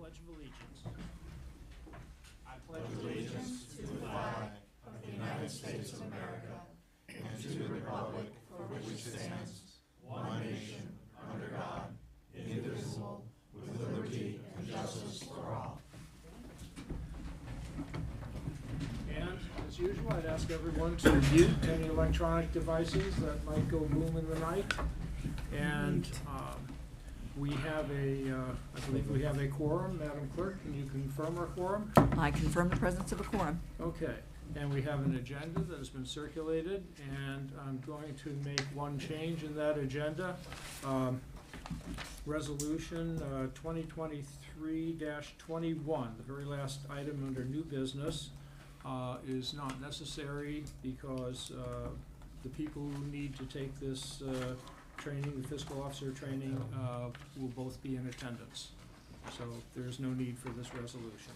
Pledge of Allegiance. I pledge allegiance to the flag of the United States of America and to the republic for which it stands, one nation, under God, indivisible, with liberty and justice for all. And as usual, I'd ask everyone to mute any electronic devices that might go boom in the night. And we have I believe we have a quorum. Madam Clerk, can you confirm our quorum? I confirm the presence of a quorum. Okay, and we have an agenda that has been circulated, and I'm going to make one change in that agenda. Resolution 2023-21, the very last item under new business, is not necessary because the people who need to take this training, the fiscal officer training, will both be in attendance. So there's no need for this resolution.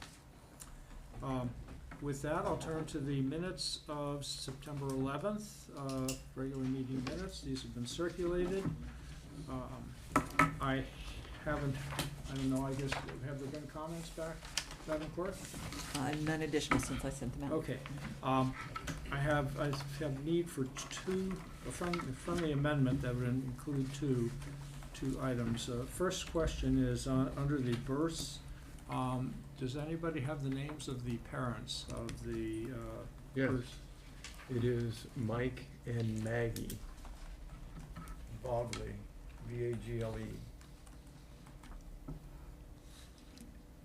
With that, I'll turn to the minutes of September 11th, regular meeting minutes. These have been circulated. I don't know, I guess, have there been comments back, Madam Clerk? None additional since I sent them out. Okay. I have need for a friendly amendment that would include two items. First question is under the births. Does anybody have the names of the parents of the Yes, births? it is Mike and Maggie Bogley, B-A-G-L-E.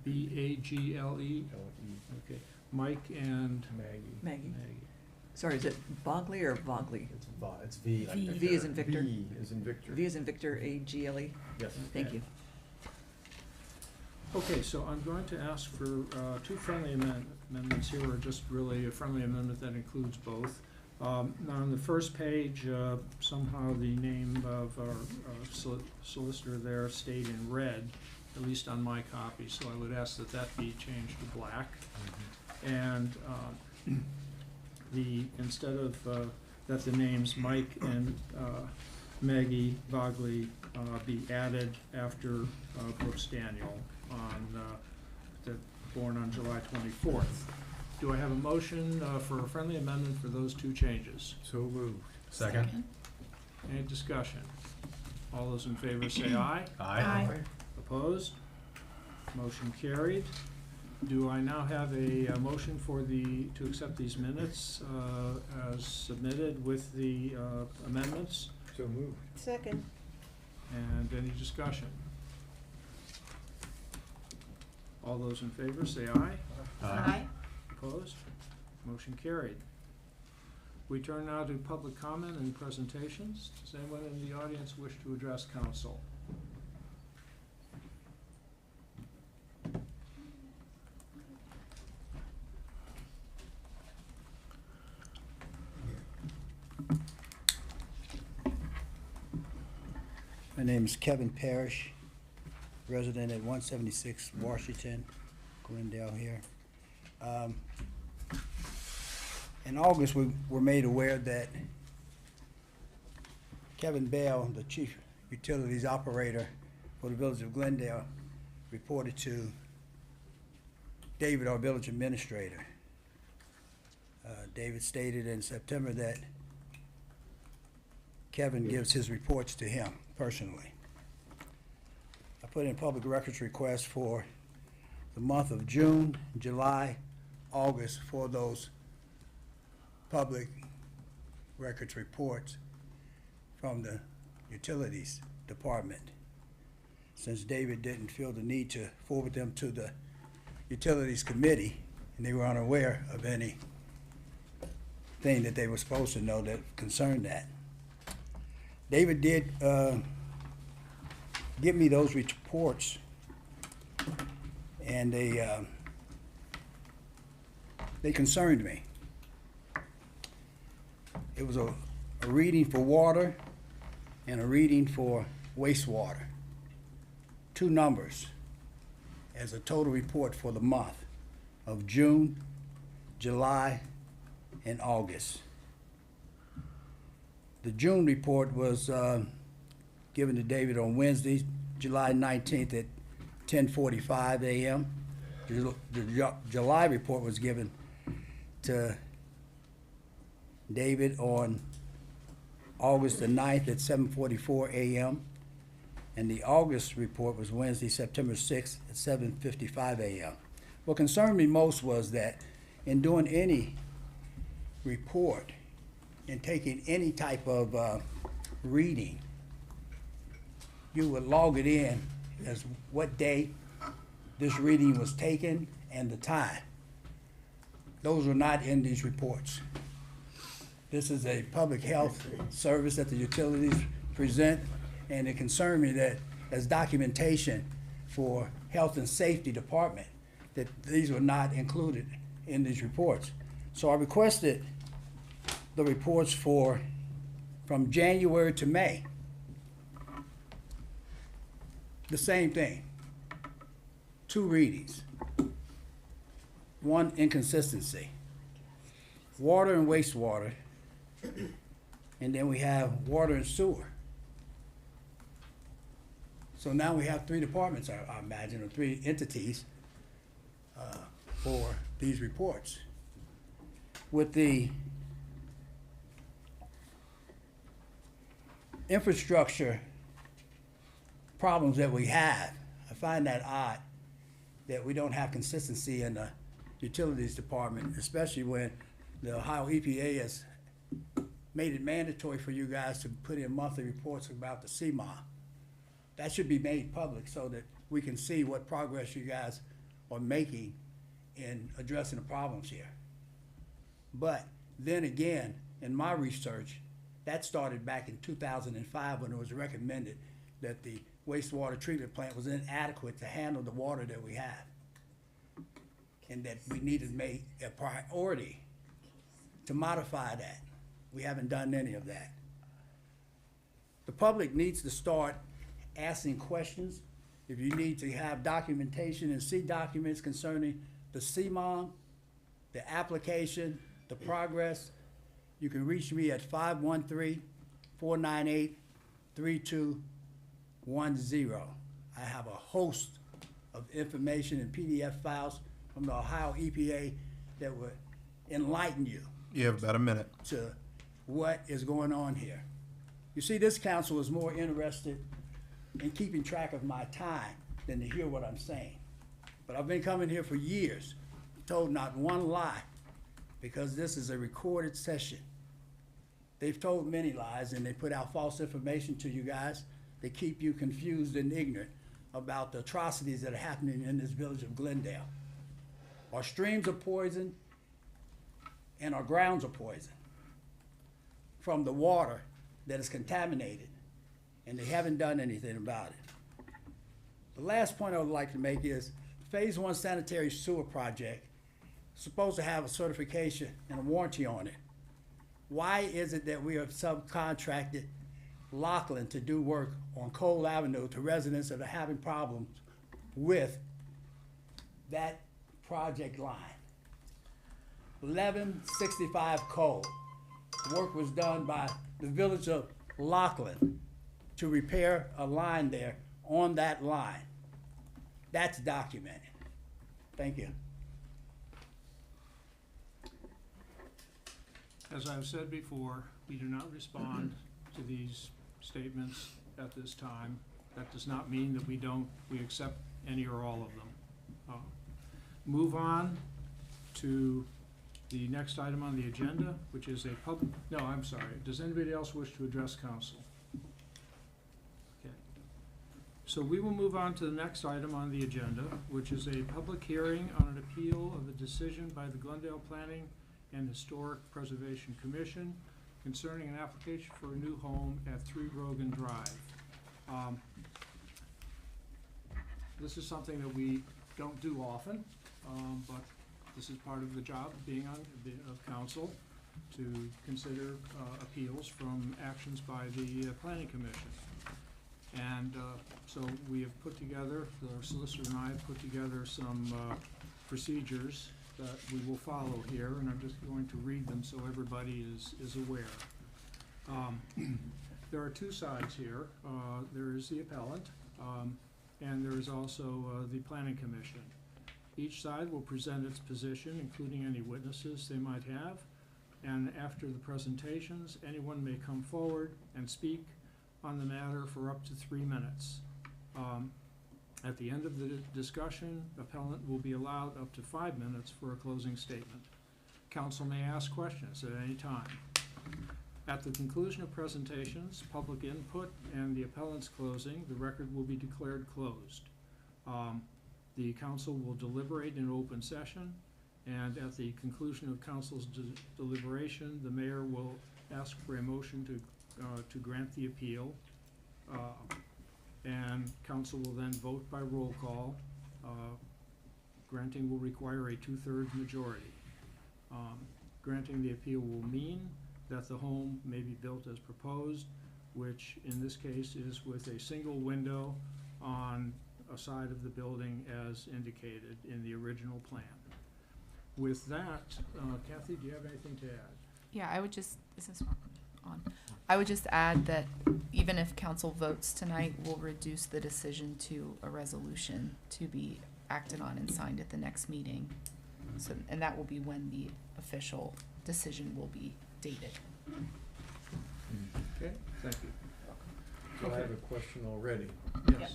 B-A-G-L-E? L-E. Okay. Mike and Maggie. Maggie. Sorry, is it Bogley or Vogley? It's V. V. V as in Victor. V as in Victor. V as in Victor, A-G-L-E? Yes. Thank you. Okay, so I'm going to ask for two friendly amendments here, or just really a friendly amendment that includes both. Now, on the first page, somehow the name of our solicitor there stayed in red, at least on my copy, so I would ask that that be changed to black. And instead of that the names Mike and Maggie Bogley be added after Brooks Daniel, born on July 24th. Do I have a motion for a friendly amendment for those two changes? So moved. Second. Any discussion? All those in favor say aye. Aye. Opposed? Motion carried. Do I now have a motion to accept these minutes as submitted with the amendments? So moved. Second. And any discussion? All those in favor say aye. Aye. Opposed? Motion carried. We turn now to public comment and presentations. Does anyone in the audience wish to address council? My name is Kevin Parrish, resident at 176 Washington, Glendale here. In August, we were made aware that Kevin Bell, the chief utilities operator for the village of Glendale, reported to David, our village administrator. David stated in September that Kevin gives his reports to him personally. I put in a public records request for the month of June, July, August for those public records reports from the utilities department. Since David didn't feel the need to forward them to the utilities committee, and they were unaware of any thing that they were supposed to know that concerned that. David did give me those reports, and they concerned me. It was a reading for water and a reading for wastewater. Two numbers as a total report for the month of June, July, and August. The June report was given to David on Wednesday, July 19th at 10:45 a.m. The July report was given to David on August the 9th at 7:44 a.m. And the August report was Wednesday, September 6th at 7:55 a.m. What concerned me most was that in doing any report and taking any type of reading, you would log it in as what day this reading was taken and the time. Those were not in these reports. This is a public health service that the utilities present, and it concerned me that as documentation for health and safety department, that these were not included in these reports. So I requested the reports from January to May. The same thing. 2 readings. 1 inconsistency. Water and wastewater, and then we have water and sewer. So now we have 3 departments, I imagine, or 3 entities for these reports. With the infrastructure problems that we have, I find that odd that we don't have consistency in the utilities department, especially when the Ohio EPA has made it mandatory for you guys to put in monthly reports about the CMA. That should be made public so that we can see what progress you guys are making in addressing the problems here. But then again, in my research, that started back in 2005 when it was recommended that the wastewater treatment plant was inadequate to handle the water that we have, and that we needed to make a priority to modify that. We haven't done any of that. The public needs to start asking questions. If you need to have documentation and see documents concerning the CMOM, the application, the progress, you can reach me at 513-498-3210. I have a host of information and PDF files from the Ohio EPA that would enlighten you You have about a minute. to what is going on here. You see, this council is more interested in keeping track of my time than to hear what I'm saying. But I've been coming here for years, told not one lie, because this is a recorded session. They've told many lies, and they put out false information to you guys. They keep you confused and ignorant about the atrocities that are happening in this village of Glendale. Our streams are poisoned, and our grounds are poisoned from the water that is contaminated, and they haven't done anything about it. The last point I would like to make is Phase 1 sanitary sewer project is supposed to have a certification and a warranty on it. Why is it that we have subcontracted Laughlin to do work on Cole Avenue to residents that are having problems with that project line? 1165 Cole. Work was done by the village of Laughlin to repair a line there on that line. That's documented. Thank you. As I've said before, we do not respond to these statements at this time. That does not mean that we accept any or all of them. Move on to the next item on the agenda, which is no, I'm sorry. Does anybody else wish to address council? Okay. So we will move on to the next item on the agenda, which is a public hearing on an appeal of a decision by the Glendale Planning and Historic Preservation Commission concerning an application for a new home at 3 Rogan Drive. This is something that we don't do often, but this is part of the job of being of council, to consider appeals from actions by the Planning Commission. And so we have put together, the solicitor and I have put together some procedures that we will follow here, and I'm just going to read them so everybody is aware. There are 2 sides here. There is the appellant, and there is also the Planning Commission. Each side will present its position, including any witnesses they might have, and after the presentations, anyone may come forward and speak on the matter for up to 3 minutes. At the end of the discussion, appellant will be allowed up to 5 minutes for a closing statement. Council may ask questions at any time. At the conclusion of presentations, public input, and the appellant's closing, the record will be declared closed. The council will deliberate in open session, and at the conclusion of council's deliberation, the mayor will ask for a motion to grant the appeal. And council will then vote by roll call. Granting will require a 2/3 majority. Granting the appeal will mean that the home may be built as proposed, which in this case is with a single window on a side of the building as indicated in the original plan. With that, Kathy, do you have anything to add? Yeah, I would just, is this on? I would just add that even if council votes tonight, we'll reduce the decision to a resolution to be acted on and signed at the next meeting. So, and that will be when the official decision will be dated. Okay, thank you. So I have a question already. Yes.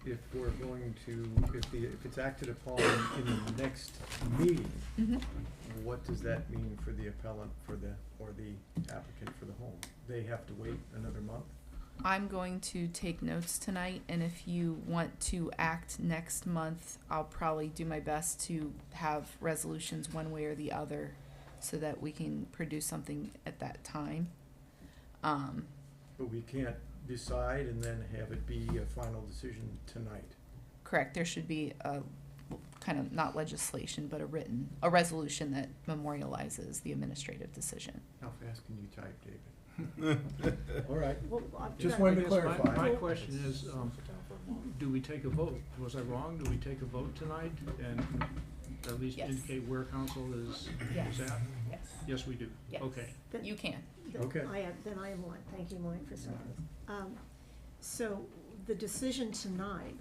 If we're going to, if it's acted upon in the next meeting, what does that mean for the appellant or the applicant for the home? They have to wait another month? I'm going to take notes tonight, and if you want to act next month, I'll probably do my best to have resolutions one way or the other so that we can produce something at that time. But we can't decide and then have it be a final decision tonight. Correct, there should be a kind of, not legislation, but a resolution that memorializes the administrative decision. How fast can you type, David? All right, Well, just I wanted to guess clarify. my question is, do we take a vote? Was I wrong? Do we take a vote tonight and at least Yes. indicate where council is Yes. at? Yes. Yes, we do. Yes. Okay. You can. Okay. Then I am one. Thank you, Maureen, for saying this. So the decision tonight,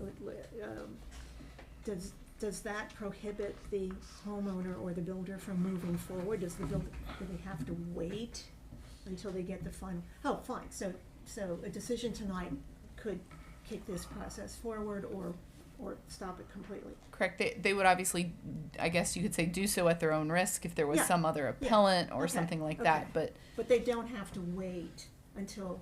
does that prohibit the homeowner or the builder from moving forward? Do they have to wait until they get the final? Oh, fine. So a decision tonight could kick this process forward or stop it completely. Correct. They would obviously, I guess you could say, do so at their own risk if there was Yeah. some other appellant or Okay. something like Okay. that, but But they don't have to wait until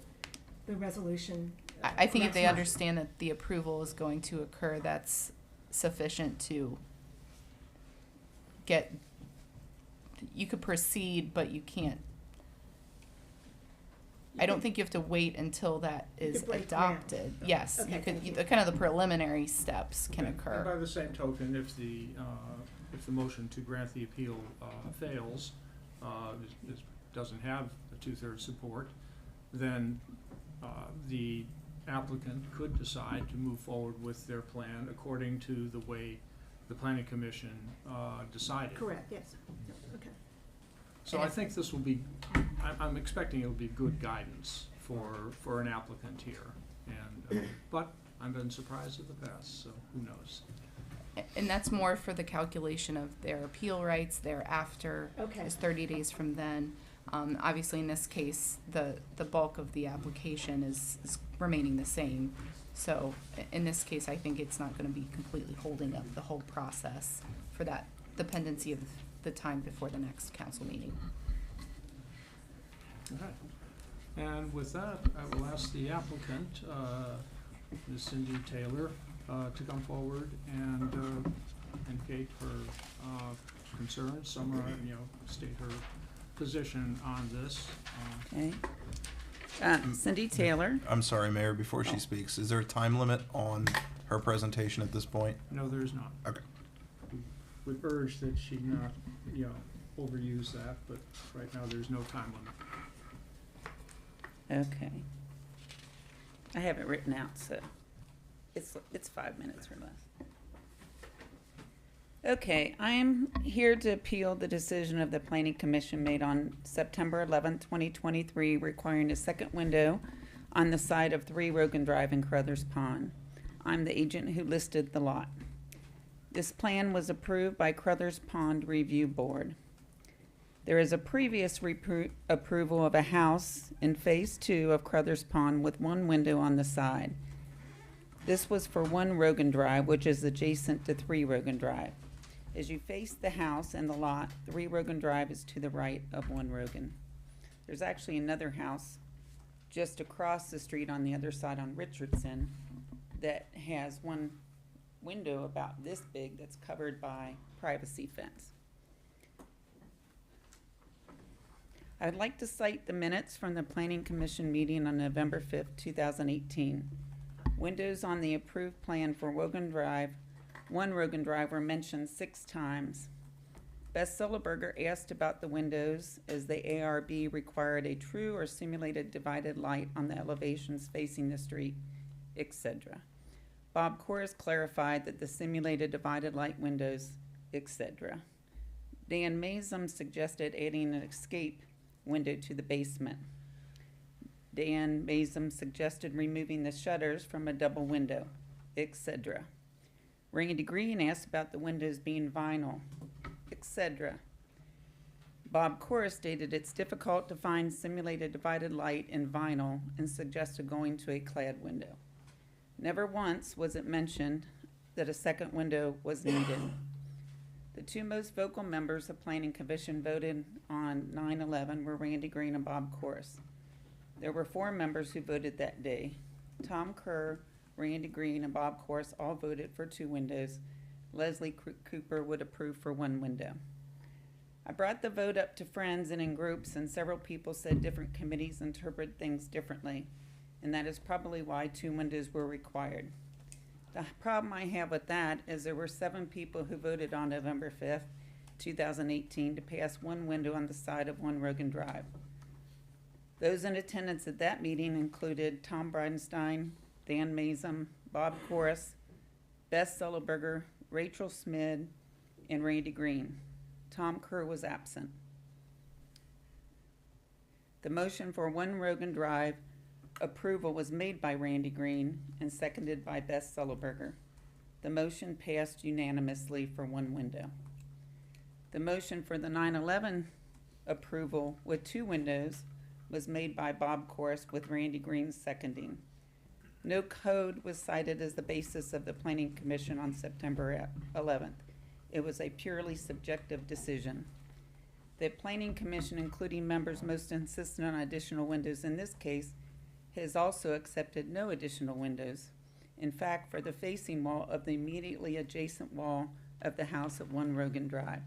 the resolution. I think if next they month. understand that the approval is going to occur, that's sufficient to get, you could proceed, but you can't. I don't think you have to wait until that You is could break ground. adopted. Yes, Okay, you could, thank you. the kind of the preliminary steps can Okay. And by occur. the same token, if the motion to grant the appeal fails, doesn't have a 2/3 support, then the applicant could decide to move forward with their plan according to the way the planning commission decided. Correct, yes. Okay. So I think this will be, I'm expecting it'll be good guidance for an applicant here. And, but I've been surprised at the past, so who knows? And that's more for the calculation of their appeal rights thereafter. Okay. Is 30 days from then. Obviously, in this case, the bulk of the application is remaining the same. So in this case, I think it's not going to be completely holding up the whole process for that dependency of the time before the next council meeting. Okay. And with that, I will ask the applicant, Ms. Cindy Taylor, to come forward and indicate her concerns, summarize, state her position on this. Okay. Cindy Taylor. I'm sorry, Mayor, before she speaks, is there a time limit on her presentation at this point? No, there is not. Okay. We urge that she not, overuse that, but right now there's no time limit. Okay. I have it written out, so it's 5 minutes or less. Okay, I am here to appeal the decision of the Planning Commission made on September 11th, 2023, requiring a second window on the side of 3 Rogan Drive in Crothers Pond. I'm the agent who listed the lot. This plan was approved by Crothers Pond Review Board. There is a previous approval of a house in Phase 2 of Crothers Pond with one window on the side. This was for 1 Rogan Drive, which is adjacent to 3 Rogan Drive. As you face the house and the lot, 3 Rogan Drive is to the right of 1 Rogan. There's actually another house just across the street on the other side on Richardson that has one window about this big that's covered by privacy fence. I'd like to cite the minutes from the Planning Commission meeting on November 5th, 2018. Windows on the approved plan for 1 Rogan Drive were mentioned 6 times. Bess Silverberger asked about the windows as the ARB required a true or simulated divided light on the elevations facing the street, etc. Bob Corris clarified that the simulated divided light windows, etc. Dan Mazum suggested adding an escape window to the basement. Dan Mazum suggested removing the shutters from a double window, etc. Randy Green asked about the windows being vinyl, etc. Bob Corris stated it's difficult to find simulated divided light in vinyl and suggested going to a clad window. Never once was it mentioned that a second window was needed. The 2 most vocal members of Planning Commission voted on 9/11 were Randy Green and Bob Corris. There were 4 members who voted that day. Tom Kerr, Randy Green, and Bob Corris all voted for 2 windows. Leslie Cooper would approve for 1 window. I brought the vote up to friends and in groups, and several people said different committees interpret things differently, and that is probably why 2 windows were required. The problem I have with that is there were 7 people who voted on November 5th, 2018 to pass 1 window on the side of 1 Rogan Drive. Those in attendance at that meeting included Tom Bridenstine, Dan Mazum, Bob Corris, Bess Silverberger, Rachel Smid, and Randy Green. Tom Kerr was absent. The motion for 1 Rogan Drive approval was made by Randy Green and seconded by Bess Silverberger. The motion passed unanimously for 1 window. The motion for the 9/11 approval with 2 windows was made by Bob Corris with Randy Green seconding. No code was cited as the basis of the Planning Commission on September 11th. It was a purely subjective decision. The Planning Commission, including members most insistent on additional windows in this case, has also accepted no additional windows. In fact, for the facing wall of the immediately adjacent wall of the house at 1 Rogan Drive.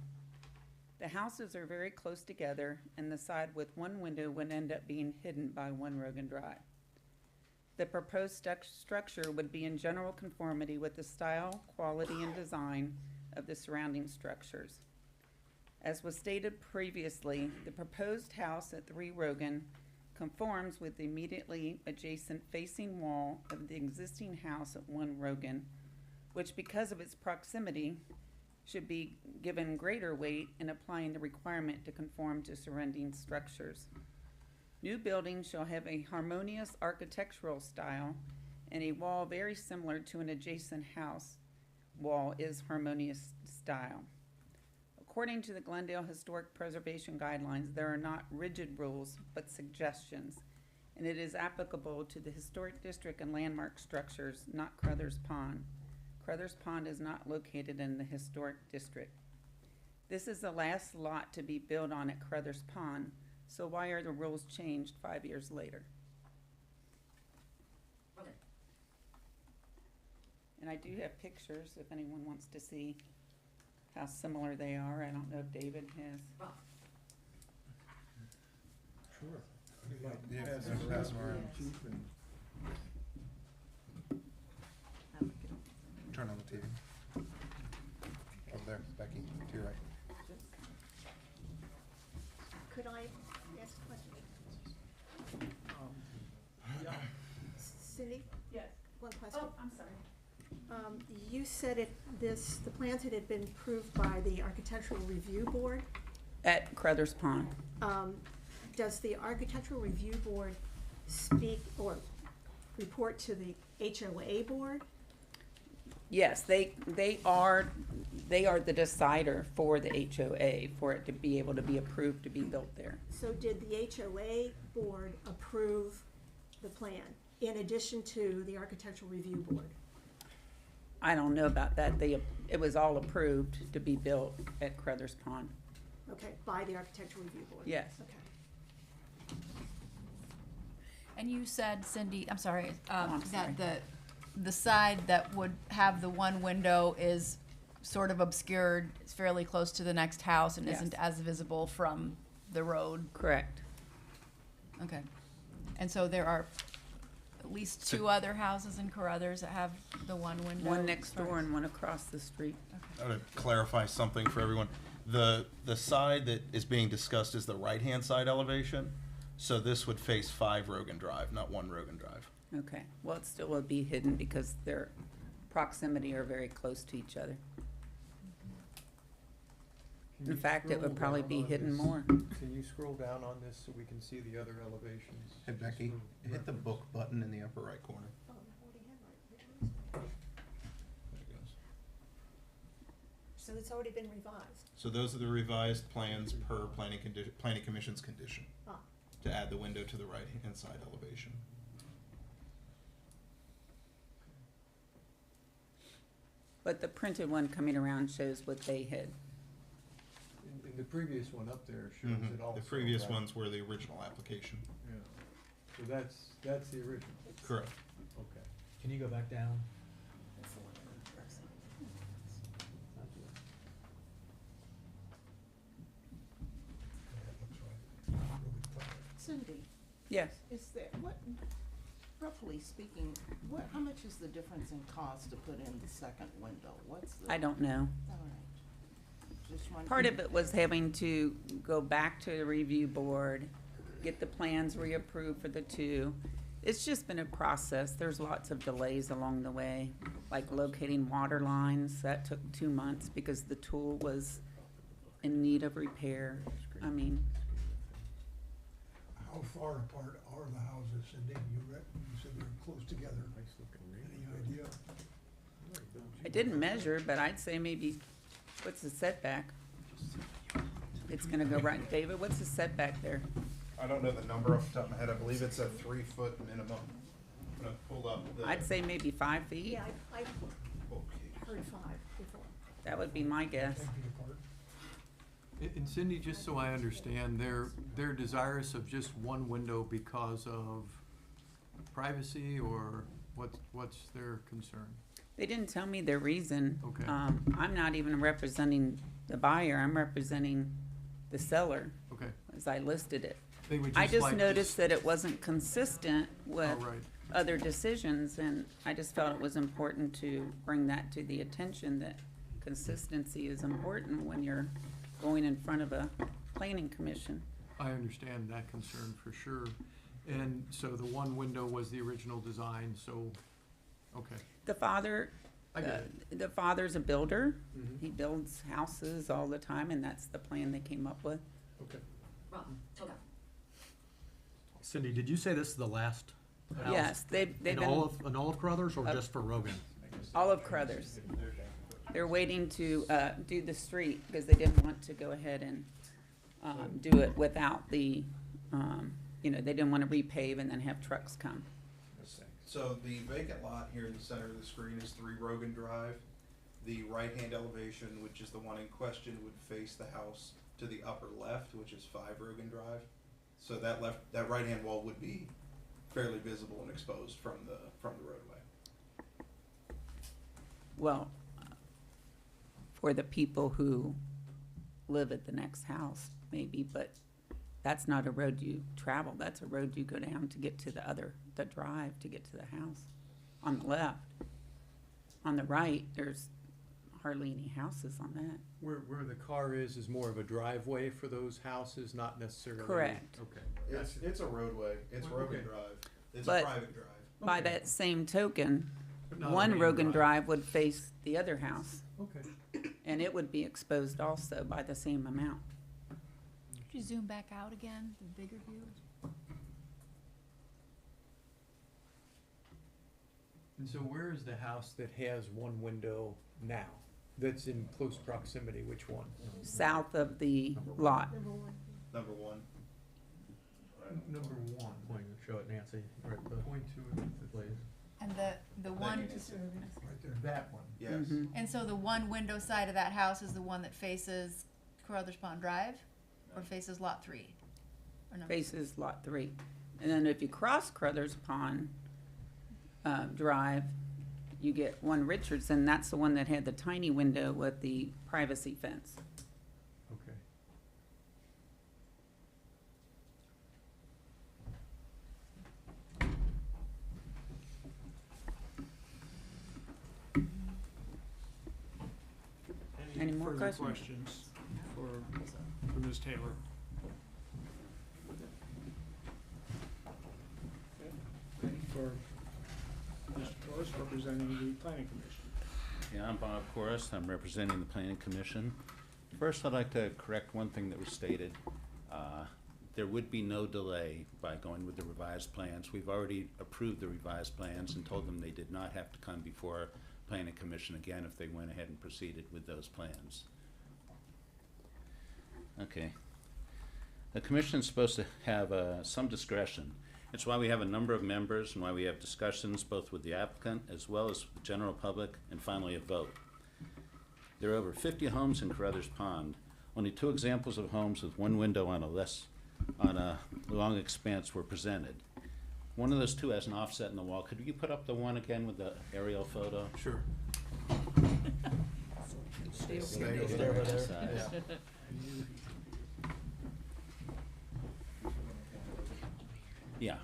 The houses are very close together, and the side with 1 window would end up being hidden by 1 Rogan Drive. The proposed structure would be in general conformity with the style, quality, and design of the surrounding structures. As was stated previously, the proposed house at 3 Rogan conforms with the immediately adjacent facing wall of the existing house at 1 Rogan, which because of its proximity should be given greater weight in applying the requirement to conform to surrounding structures. New buildings shall have a harmonious architectural style, and a wall very similar to an adjacent house wall is harmonious style. According to the Glendale Historic Preservation Guidelines, there are not rigid rules, but suggestions, and it is applicable to the historic district and landmark structures, not Crothers Pond. Crothers Pond is not located in the historic district. This is the last lot to be built on at Crothers Pond, so why are the rules changed 5 years later? And I do have pictures if anyone wants to see how similar they are. I don't know if David has. Sure. Yeah, pass them around. Turn on the TV. Over there, Becky, to your right. Could I ask a question? Cindy? Yes. One question. Oh, I'm sorry. You said the plans had been approved by the Architectural Review Board. At Crothers Pond. Does the Architectural Review Board speak or report to the HOA Board? Yes, they are the decider for the HOA, for it to be able to be approved to be built there. So did the HOA board approve the plan in addition to the architectural review board? I don't know about that. It was all approved to be built at Crothers Pond. Okay, by the architectural review board? Yes. Okay. And you said, Cindy, I'm sorry, I'm sorry. that the side that would have the one window is sort of obscured, it's fairly close to the next house and Yes. isn't as visible from the road. Correct. Okay. And so there are at least two other houses in Carruthers that have the one window? One next door and one across the street. I want to clarify something for everyone. The side that is being discussed is the right-hand side elevation. So this would face 5 Rogan Drive, not 1 Rogan Drive. Okay, well, it still would be hidden because their proximity are very close to each other. Can In you fact, it scroll would probably down be on hidden this? more. Can you scroll down on this so we can see the other elevations? Hey, Becky, hit the book button in the upper right corner. Oh, I already have it. There it goes. So it's already been revised? So those are the revised plans per planning commission's condition, Ah, to add the window to the right-hand side elevation. But the printed one coming around shows what they had. And the previous one up there shows it also. The previous right? ones were the original application. Yeah. So that's the original. Correct. Okay. Can you go back down? Cindy, Yes, is there, what, roughly speaking, how much is the difference in cost to put in the second window? What's the? I don't know. All right. Just wondering. Part of it was having to go back to the review board, get the plans reapproved for the two. It's just been a process. There's lots of delays along the way, like locating water lines. That took 2 months because the tool was in need of repair. I mean, How far apart are the houses, Cindy? You said they're close together. Nice looking Any idea? I didn't measure, but I'd say maybe, what's the setback? It's gonna go right, David, what's the setback there? I don't know the number off the top of my head. I believe it's a 3-foot minimum. I'm gonna pull up the. I'd say maybe 5 feet. yeah, I Okay. heard 5 before. That would be my guess. 10 feet apart? And Cindy, just so I understand, they're desirous of just one window because of privacy, or what's their concern? They didn't tell me their reason. Okay. I'm not even representing the buyer, I'm representing the seller, Okay. as I listed it. They would I just just like noticed that it wasn't consistent with All right. other decisions, and I just felt it was important to bring that to the attention, that consistency is important when you're going in front of a planning commission. I understand that concern for sure. And so the one window was the original design, so, okay. The father, I get it. the father's a builder. Mhm. He builds houses all the time, and that's the plan they came up with. Okay. Cindy, did you say this is the last house? Yes, they've In been, all of Crothers or just for Rogan? all of Crothers. They're waiting to, do the street, because they didn't want to go ahead and, do it without the, they didn't want to repave and then have trucks come. So the vacant lot here in the center of the screen is 3 Rogan Drive. The right-hand elevation, which is the one in question, would face the house to the upper left, which is 5 Rogan Drive. So that right-hand wall would be fairly visible and exposed from the roadway. Well, for the people who live at the next house, maybe, but that's not a road you travel. That's a road you go down to get to the drive to get to the house. On the left. On the right, there's hardly any houses on that. Where the car is more of a driveway for those houses, not necessarily? Correct. Okay. It's a roadway. It's Okay. Rogan Drive. It's But- a private drive. By that same token, But not a one main Rogan Drive would face the other house, Okay. and it would be exposed also by the same amount. Could you zoom back out again, the bigger view? And so where is the house that has one window now? That's in close proximity, which one? South of the lot. Number one. Number one. Point, show it, Nancy, right, point to it, please. And the one, Right there. That one. Yes. Mhm. and so the one window side of that house is the one that faces Carruthers Pond Drive, or faces lot 3? Or no? Faces lot 3. And then if you cross Crothers Pond Drive, you get one Richardson. That's the one that had the tiny window with the privacy fence. Okay. Any more further questions? questions for Ms. Taylor? Okay, for Mr. Torres, representing the Planning Commission. Yeah, I'm Bob Corris. I'm representing the Planning Commission. First, I'd like to correct one thing that was stated. There would be no delay by going with the revised plans. We've already approved the revised plans and told them they did not have to come before Planning Commission again if they went ahead and proceeded with those plans. Okay. The Commission is supposed to have some discretion. It's why we have a number of members and why we have discussions both with the applicant as well as the general public and finally a vote. There are over 50 homes in Carruthers Pond. Only 2 examples of homes with one window on a long expanse were presented. One of those 2 has an offset in the wall. Could you put up the one again with the aerial photo? Sure. Stay over Stay there. over There, there. yeah. Yeah.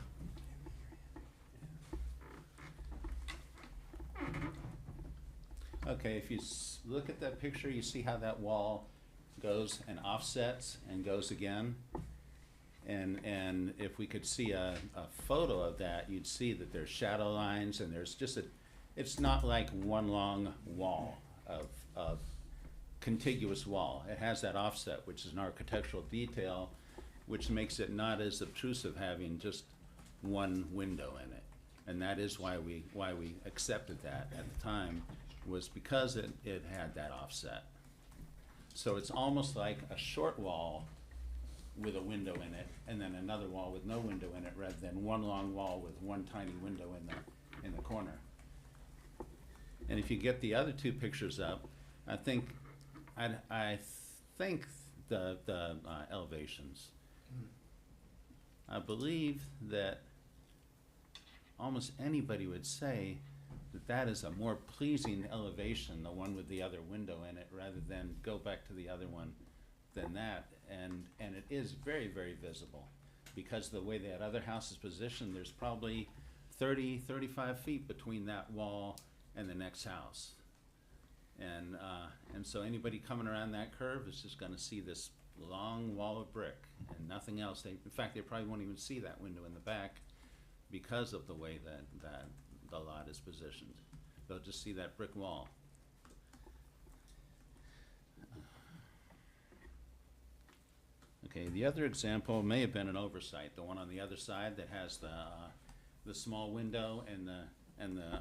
Okay, if you look at that picture, you see how that wall goes and offsets and goes again. And if we could see a photo of that, you'd see that there's shadow lines and there's just it's not like one long wall of contiguous wall. It has that offset, which is an architectural detail, which makes it not as obtrusive having just one window in it. And that is why we accepted that at the time, was because it had that offset. So it's almost like a short wall with a window in it, and then another wall with no window in it, rather than one long wall with one tiny window in the corner. And if you get the other 2 pictures up, I think the elevations. I believe that almost anybody would say that that is a more pleasing elevation, the one with the other window in it, rather than go back to the other one than that. And it is very, very visible, because the way that other house is positioned, there's probably 30, 35 feet between that wall and the next house. And so anybody coming around that curve is just gonna see this long wall of brick and nothing else. In fact, they probably won't even see that window in the back because of the way that the lot is positioned. They'll just see that brick wall. Okay, the other example may have been an oversight, the one on the other side that has the small window and the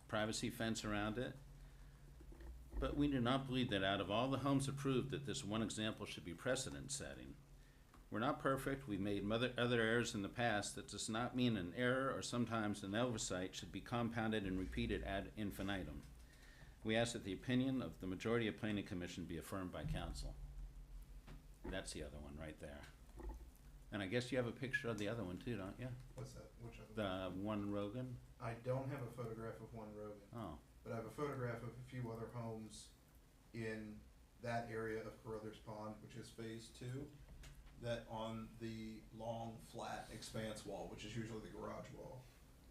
privacy fence around it. But we do not believe that out of all the homes approved that this one example should be precedent setting. We're not perfect. We've made other errors in the past. That does not mean an error or sometimes an oversight should be compounded and repeated ad infinitum. We ask that the opinion of the majority of Planning Commission be affirmed by council. That's the other one right there. And I guess you have a picture of the other one too, don't you? What's that? Which other? The one Rogan? I don't have a photograph of one Rogan, Oh, but I have a photograph of a few other homes in that area of Carruthers Pond, which is phase 2, that on the long, flat expanse wall, which is usually the garage wall,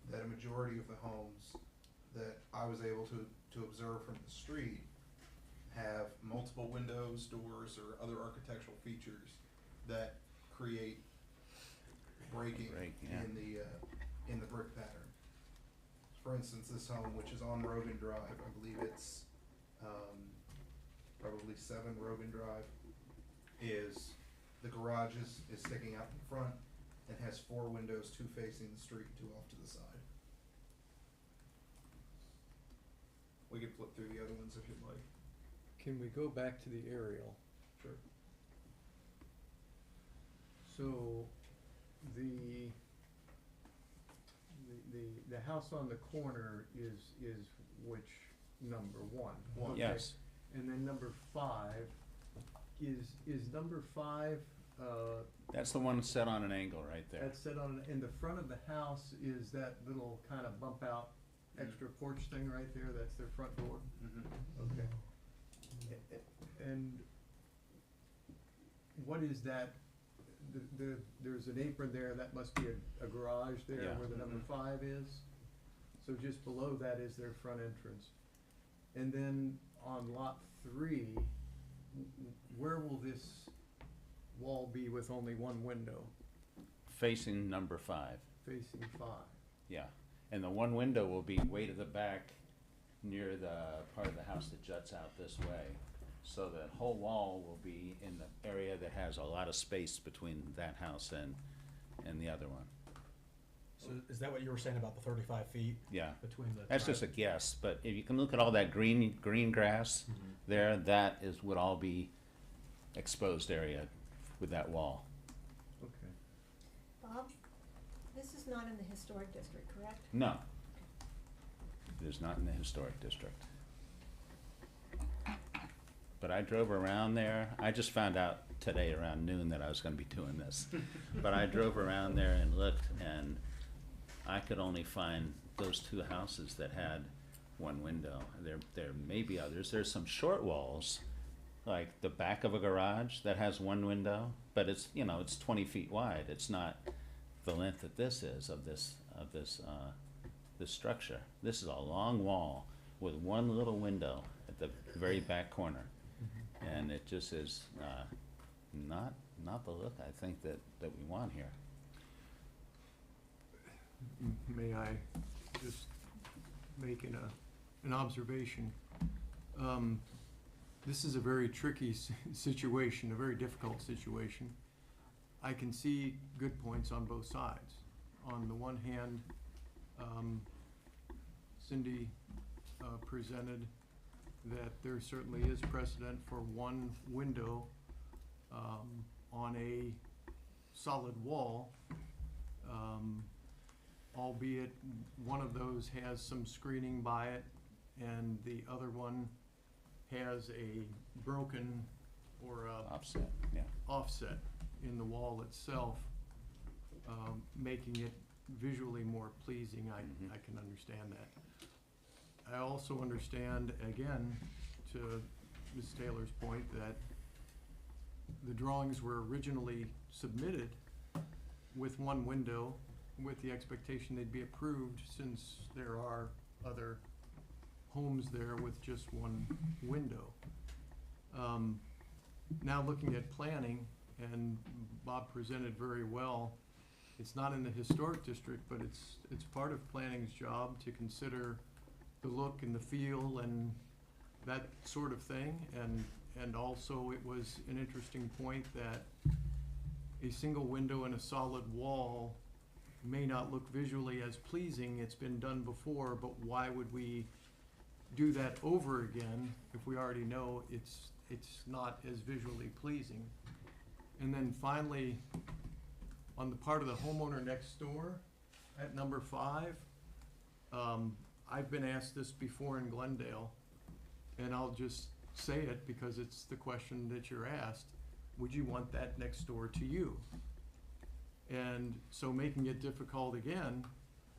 that a majority of the homes that I was able to observe from the street have multiple windows, doors, or other architectural features that create breaking yeah. in the brick pattern. For instance, this home, which is on Rogan Drive, I believe it's probably 7 Rogan Drive, is the garage is sticking out in front and has 4 windows, 2 facing the street, 2 off to the side. We could flip through the other ones if you'd like. Can we go back to the aerial? Sure. So, the house on the corner is which number? One? Okay. Yes. And then number 5, is number 5, That's the one set on an angle right there. that's set on, in the front of the house is that little kind of bump out extra porch thing right there, that's their front door? Okay. And what is that, there's an apron there, that must be a garage there Yeah. where the number 5 is? So just below that is their front entrance. And then on lot 3, where will this wall be with only one window, Facing number 5, facing 5? yeah. And the one window will be way to the back near the part of the house that juts out this way. So the whole wall will be in the area that has a lot of space between that house and the other one. So is that what you were saying about the 35 feet Yeah. between the? That's just a guess, but if you can look at all that green grass there, that would all be exposed area with that wall. Okay. Bob, this is not in the historic district, correct? No. It is not in the historic district. But I drove around there. I just found out today around noon that I was gonna be doing this. But I drove around there and looked, and I could only find those 2 houses that had one window. There may be others. There's some short walls, like the back of a garage that has one window, but it's, it's 20 feet wide. It's not the length that this is of this structure. This is a long wall with one little window at the very back corner. And it just is not the look I think that we want here. May I just make an observation? This is a very tricky situation, a very difficult situation. I can see good points on both sides. On the one hand, Cindy presented that there certainly is precedent for one window on a solid wall, albeit one of those has some screening by it and the other one has a broken or Offset, yeah. offset in the wall itself, making it visually more pleasing. I can understand that. I also understand, again, to Ms. Taylor's point, that the drawings were originally submitted with one window, with the expectation they'd be approved, since there are other homes there with just one window. Now looking at planning, and Bob presented very well, it's not in the historic district, but it's part of planning's job to consider the look and the feel and that sort of thing. And also it was an interesting point that a single window and a solid wall may not look visually as pleasing. It's been done before, but why would we do that over again if we already know it's not as visually pleasing? And then finally, on the part of the homeowner next door at number 5, I've been asked this before in Glendale, and I'll just say it because it's the question that you're asked. Would you want that next door to you? And so making it difficult again,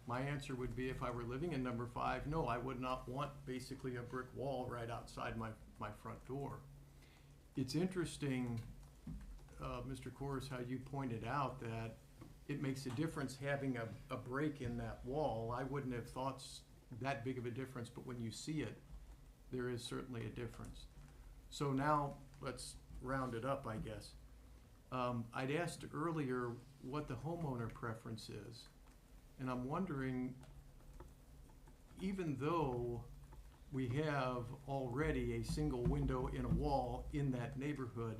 my answer would be, if I were living in number 5, no, I would not want basically a brick wall right outside my front door. It's interesting, Mr. Corrs, how you pointed out that it makes a difference having a break in that wall. I wouldn't have thought that big of a difference, but when you see it, there is certainly a difference. So now let's round it up, I guess. I'd asked earlier what the homeowner preference is, and I'm wondering, even though we have already a single window in a wall in that neighborhood,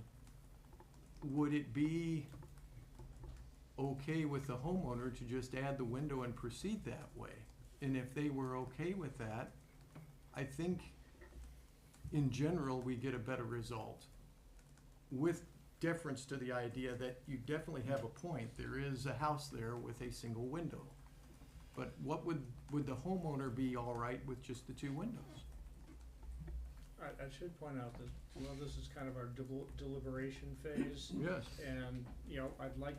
would it be okay with the homeowner to just add the window and proceed that way? And if they were okay with that, I think in general, we get a better result with deference to the idea that you definitely have a point. There is a house there with a single window. But what would the homeowner be all right with just the 2 windows? I should point out that, well, this is kind of our deliberation phase. Yes. And, you know, I'd like,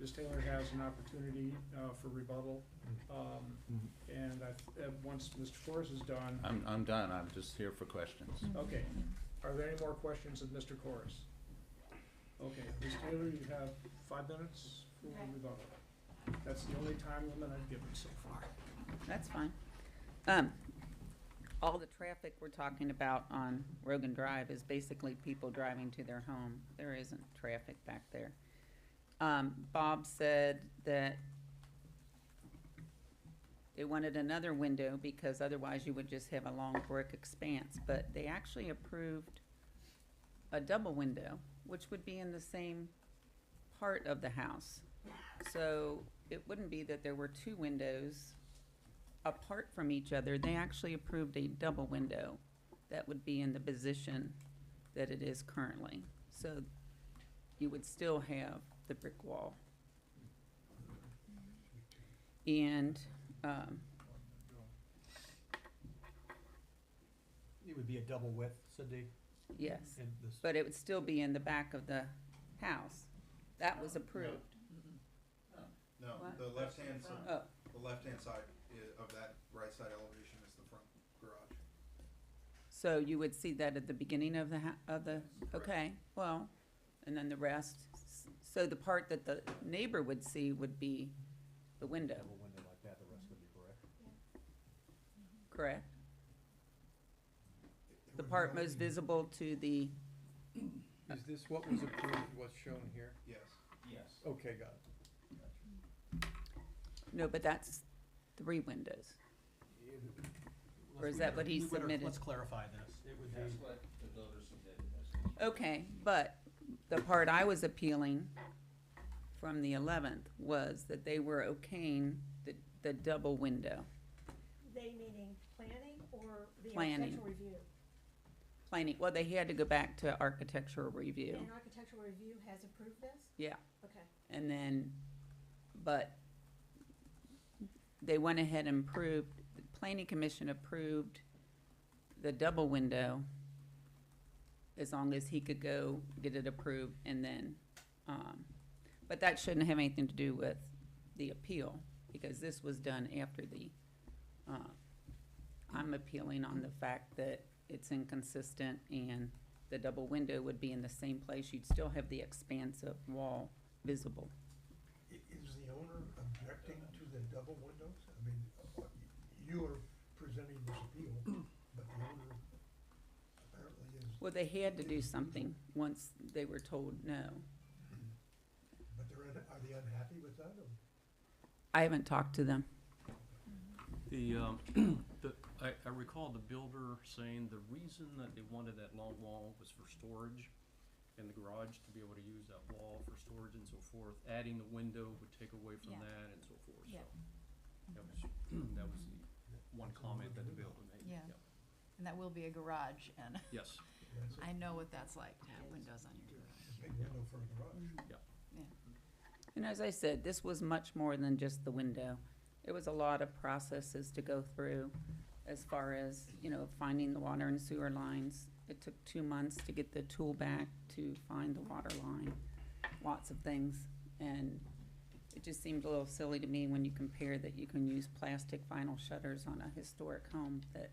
Ms. Taylor has an opportunity for rebuttal. And once Mr. Forrest is done, I'm done, I'm just here for questions. okay. Are there any more questions of Mr. Corus? Okay, Ms. Taylor, you have 5 minutes for rebuttal. That's the only time limit I've given so far. That's fine. All the traffic we're talking about on Rogan Drive is basically people driving to their home. There isn't traffic back there. Bob said that they wanted another window because otherwise you would just have a long brick expanse, but they actually approved a double window, which would be in the same part of the house. So it wouldn't be that there were 2 windows apart from each other. They actually approved a double window that would be in the position that it is currently. So you would still have the brick wall. And It would be a double width, Cindy? yes, And this, but it would still be in the back of the house. That was approved. No, What? the left-hand side, Oh, the left-hand side of that right side elevation is the front garage. so you would see that at the beginning of the, okay, well, and then the rest. So the part that the neighbor would see would be the window, double window like that, the rest would be correct. correct? The part most visible to the, Is this what was approved, what's shown here? Yes. Yes. Okay, got it. no, but that's 3 windows. Or is that what he submitted? Let's clarify this. It would be, That's what the builder submitted. Okay, but the part I was appealing from the 11th was that they were okaying the double window. They meaning planning or the Planning. architectural review? Planning, well, they had to go back to architectural review, And architectural review has approved this? yeah. Okay. And then, but they went ahead and approved, the planning commission approved the double window as long as he could go get it approved and then, but that shouldn't have anything to do with the appeal, because this was done after the, I'm appealing on the fact that it's inconsistent and the double window would be in the same place. You'd still have the expansive wall visible. Is the owner objecting to the double windows? I mean, you are presenting this appeal, but the owner apparently is, Well, they had to do something once they were told no. but are they unhappy with that, or? I haven't talked to them. I recall the builder saying the reason that they wanted that long wall was for storage in the garage, to be able to use that wall for storage and so forth. Adding the window would take away from Yeah. that and so forth, so. Yeah. That was the one comment that the builder made. Yeah. And that will be a garage, and Yes, I know what that's like to have windows on your garage. It's a big window for a garage. Yeah. And as I said, this was much more than just the window. It was a lot of processes to go through as far as, finding the water and sewer lines. It took 2 months to get the tool back to find the water line, lots of things. And it just seemed a little silly to me when you compare that you can use plastic vinyl shutters on a historic home that,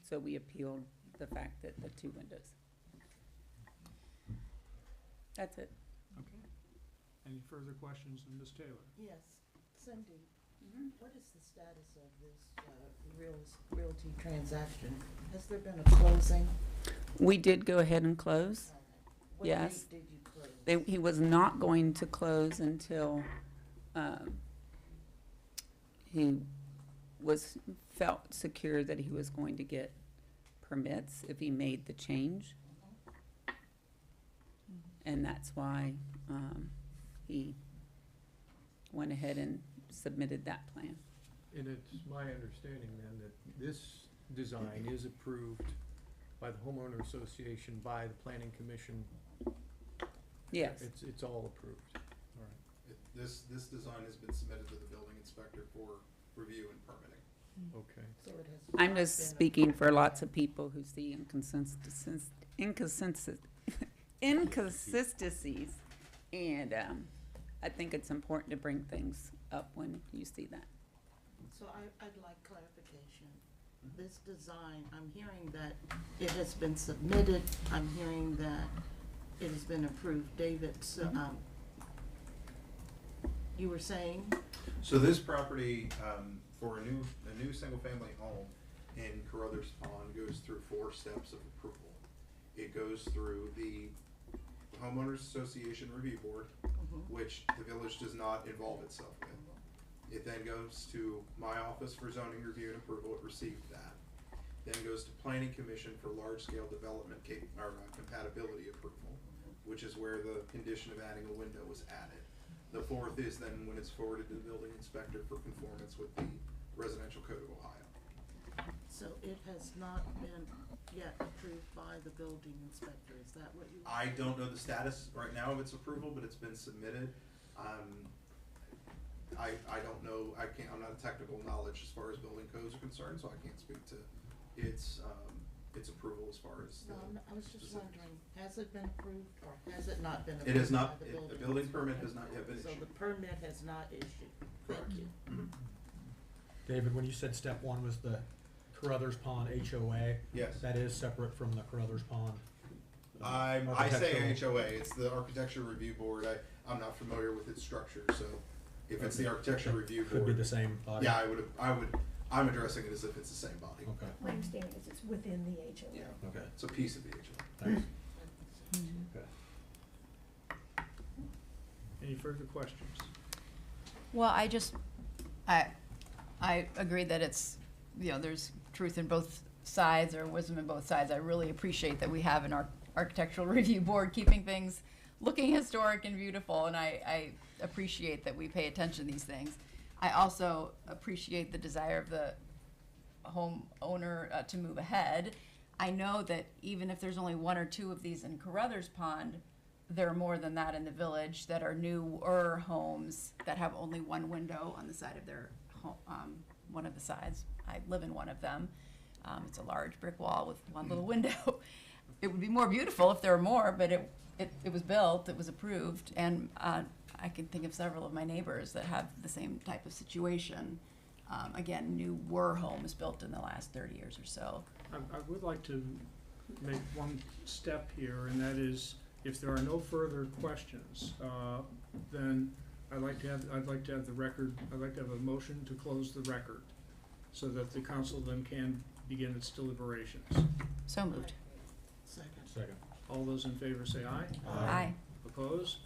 so we appealed the fact that the 2 windows. That's it. Okay. Any further questions of Ms. Taylor? Yes, Cindy, what is the status of this realty transaction? Has there been a closing? We did go ahead and close. What Yes. date did you close? He was not going to close until he felt secure that he was going to get permits if he made the change. And that's why he went ahead and submitted that plan. And it's my understanding then that this design is approved by the homeowner association, by the planning commission. Yes. It's all approved. All right. This design has been submitted to the building inspector for review and permitting. Okay. So it has I'm not just been speaking for lots of people who see inconsistencies, and I think it's important to bring things up when you see that. So I'd like clarification. This design, I'm hearing that it has been submitted, I'm hearing that it has been approved. David, so, you were saying? So this property, for a new single-family home in Carruthers Pond goes through 4 steps of approval. It goes through the homeowners association review board, which the village does not involve itself with. It then goes to my office for zoning review and approval. It received that. Then it goes to planning commission for large-scale development compatibility approval, which is where the condition of adding a window was added. The 4th is then when it's forwarded to the building inspector for conformance with the residential code of Ohio. So it has not been yet approved by the building inspector, is that what you? I don't know the status right now of its approval, but it's been submitted. I don't know, I'm not a technical knowledge as far as building codes are concerned, so I can't speak to its approval as far as. No, I was just wondering, has it been approved or has it not been It approved has not, by the building? the building permit inspector? has not yet been So issued. the permit has not issued, thank you. David, when you said step 1 was the Carruthers Pond HOA, Yes. that is separate from the Carruthers Pond? I say architectural- HOA, it's the architecture review board. I'm not familiar with its structure, so if it's the architecture review board. Could be the same body? Yeah, I'm addressing it as if it's the same body. Okay, My understanding is it's within the HOA. Yeah, okay, it's a piece of the HOA. thanks. Okay. Any further questions? Well, I agree that it's, there's truth in both sides or wisdom in both sides. I really appreciate that we have an architectural review board keeping things looking historic and beautiful, and I appreciate that we pay attention to these things. I also appreciate the desire of the homeowner to move ahead. I know that even if there's only 1 or 2 of these in Carruthers Pond, there are more than that in the village that are newer homes that have only 1 window on the side of their home, one of the sides. I live in one of them. It's a large brick wall with 1 little window. It would be more beautiful if there were more, but it was built, it was approved, and I can think of several of my neighbors that have the same type of situation. Again, newer homes built in the last 30 years or so. I would like to make one step here, and that is, if there are no further questions, then I'd like to have the record, I'd like to have a motion to close the record, so that the council then can begin its deliberations. So moved. Second. All those in favor say aye. Aye. Opposed?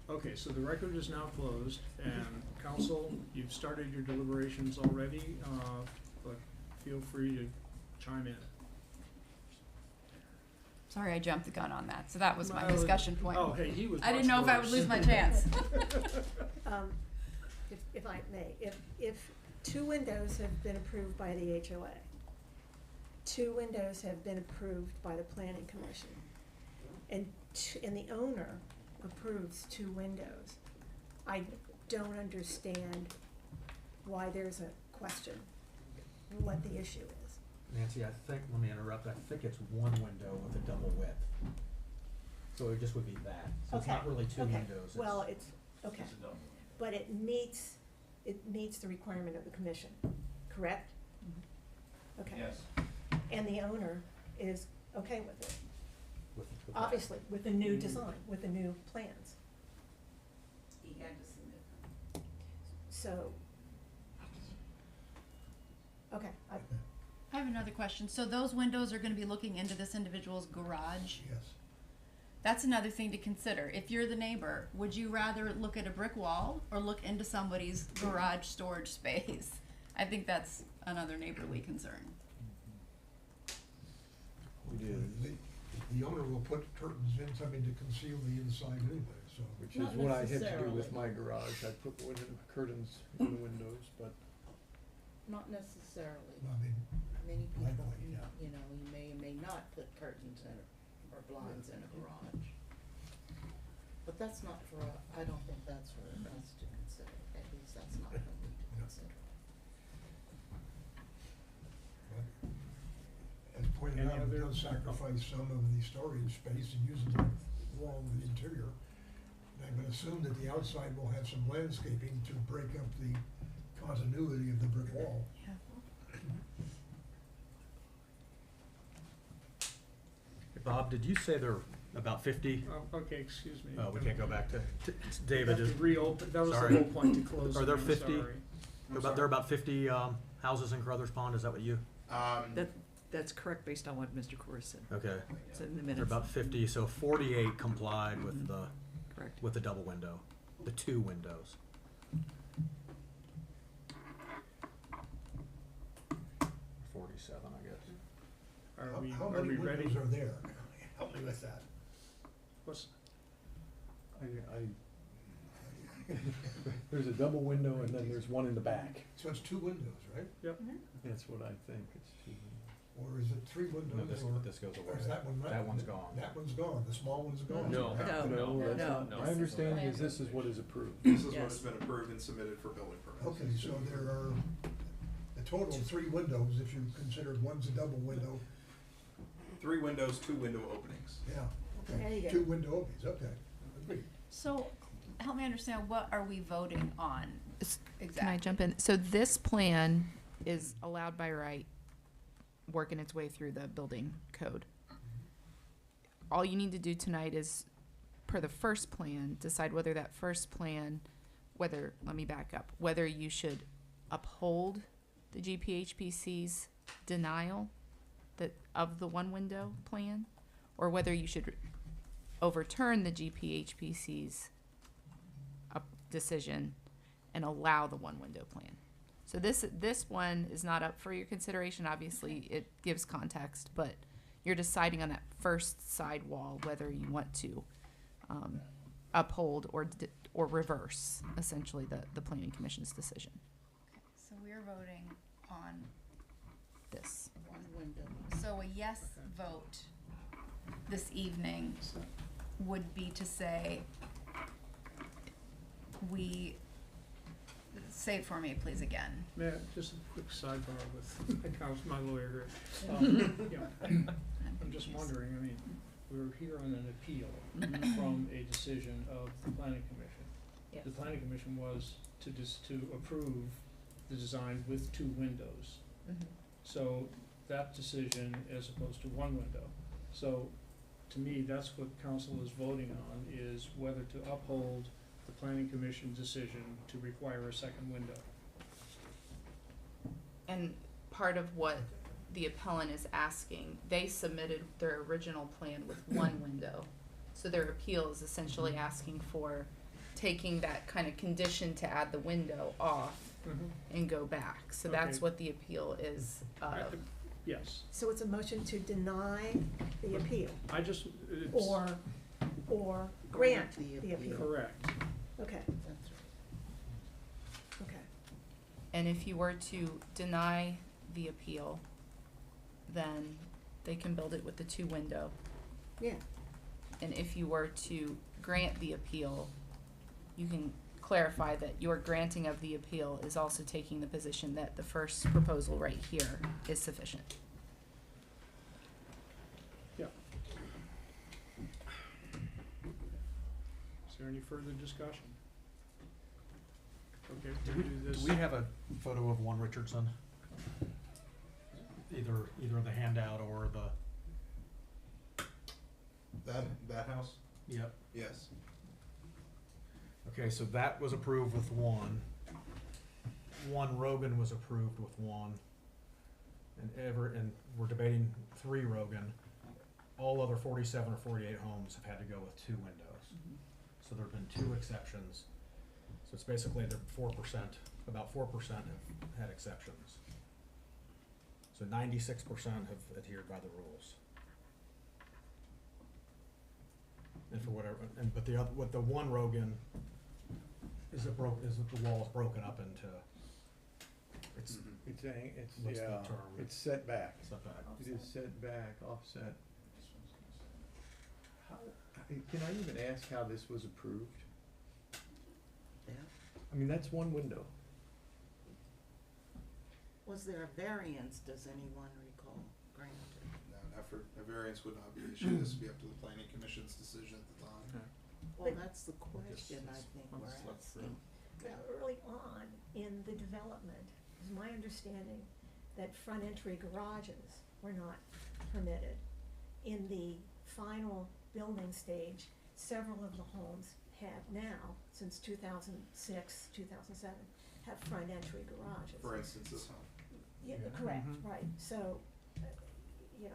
Okay, so the record is now closed, and council, you've started your deliberations already, but feel free to chime in. Sorry, I jumped the gun on that, so that was my Well, discussion point. Oh, hey, he was I didn't much know if I would worse. lose my chance. If I may, if 2 windows have been approved by the HOA, 2 windows have been approved by the planning commission, and the owner approves 2 windows, I don't understand why there's a question, what the issue is. Nancy, let me interrupt, I think it's 1 window with a double width. So it just would be that, so it's not really 2 windows. Well, it's, okay, but it meets the requirement of the commission, correct? Okay. Yes. And the owner is okay with it, with that. obviously, with the new design, with the new plans. He had to submit. So, okay, I have another question. So those windows are gonna be looking into this individual's garage? Yes. That's another thing to consider. If you're the neighbor, would you rather look at a brick wall or look into somebody's garage storage space? I think that's another neighborly concern. The owner will put curtains in, something to conceal the inside anyway, so. Which is Not what I had to do necessarily. with my garage. I put curtains in the windows, but Not necessarily. I mean, Many people, likely, yeah. you know, you may or may not put curtains in or blinds in a garage. But that's not for, I don't think that's for us to consider, at least that's not what we to consider. As pointed Any out, it other- does sacrifice some of the storage space and uses the wall of the interior. And I'm gonna assume that the outside will have some landscaping to break up the continuity of the brick wall. Yeah. Bob, did you say there are about 50? Okay, excuse me. We can't go back to We David. have to reopen, that was the Sorry. whole point to close. Are there it, I'm 50? sorry. I'm There are about 50 houses in Carruthers Pond, is that what you? That's correct based on what Mr. Corr said. Okay. It's in the There are minutes. about 50, so 48 complied with the, Correct. with the double window, the 2 windows. I guess. How Are many we ready? windows are there? Help me with that. What's, There's a double window and then there's one in the back. So it's 2 windows, right? That's what I think, it's two Or is it 3 windows, or this goes or is that one not? That one's gone. That one's gone, the small one's gone. No. No, that's no. not- My understanding is this is what is approved. This is what Yes. has been approved and submitted for building permits. Okay, so there are a total of 3 windows, if you consider one's a double window. 3 windows, 2 window openings. Yeah, There you okay, go. 2 window openings, okay. Agreed. So, help me understand, what are we voting on exactly? Can I jump in? So this plan is allowed by right, working its way through the building code. All you need to do tonight is, per the first plan, decide whether that first plan, whether, let me back up, whether you should uphold the GPHPC's denial of the one window plan, or whether you should overturn the GPHPC's decision and allow the one window plan. So this one is not up for your consideration. Obviously, it gives context, but you're deciding on that first side wall whether you want to uphold or reverse essentially the planning commission's decision. Okay, so we're voting on This. One window. So a yes vote this evening would be to say, say it for me, please, again. may I, just a quick sidebar with my lawyer here. Yeah, I'm just wondering, I mean, we're here on an appeal from a decision of the planning commission. Yes. The planning commission was to approve the design with 2 windows. So that decision as opposed to 1 window. So to me, that's what council is voting on, is whether to uphold the planning commission decision to require a second window. And part of what the appellant is asking, they submitted their original plan with 1 window. So their appeal is essentially asking for taking that kind of condition to add the window off and go back. So that's Okay. what the appeal is of. Yes, So it's a motion to deny the appeal, I just, it's or grant the appeal. correct. Okay, That's right. okay. And if you were to deny the appeal, then they can build it with the 2 window. Yeah, And if you were to grant the appeal, you can clarify that your granting of the appeal is also taking the position that the first proposal right here is sufficient. Yeah. Is there any further discussion? Okay, we'll do this. Do we have a photo of 1 Richardson? Either the handout or the, That house? yep. Yes. Okay, so that was approved with 1. 1 Rogan was approved with 1. And we're debating 3 Rogan. All other 47 or 48 homes have had to go with 2 windows. So there've been 2 exceptions. So it's basically the 4%, about 4% have had exceptions. So 96% have adhered by the rules. And for whatever, but the other, with the 1 Rogan, is that the wall is broken up into, It's It's What's the yeah, term? it's set back. setback. It is set back, offset. How, can I even ask how this was approved? Yeah. I mean, that's one window. Was there a variance, does anyone recall, granted? No, a variance would not be issued, this would be up to the planning commission's decision at the time. Well, that's the question I think we're asking. Early on in the development, it was my understanding that front entry garages were not permitted. In the final building stage, several of the homes have now, since 2006, 2007, have front entry garages. For instance, this home. Yeah, Yeah. correct, Mhm. right, so, you know,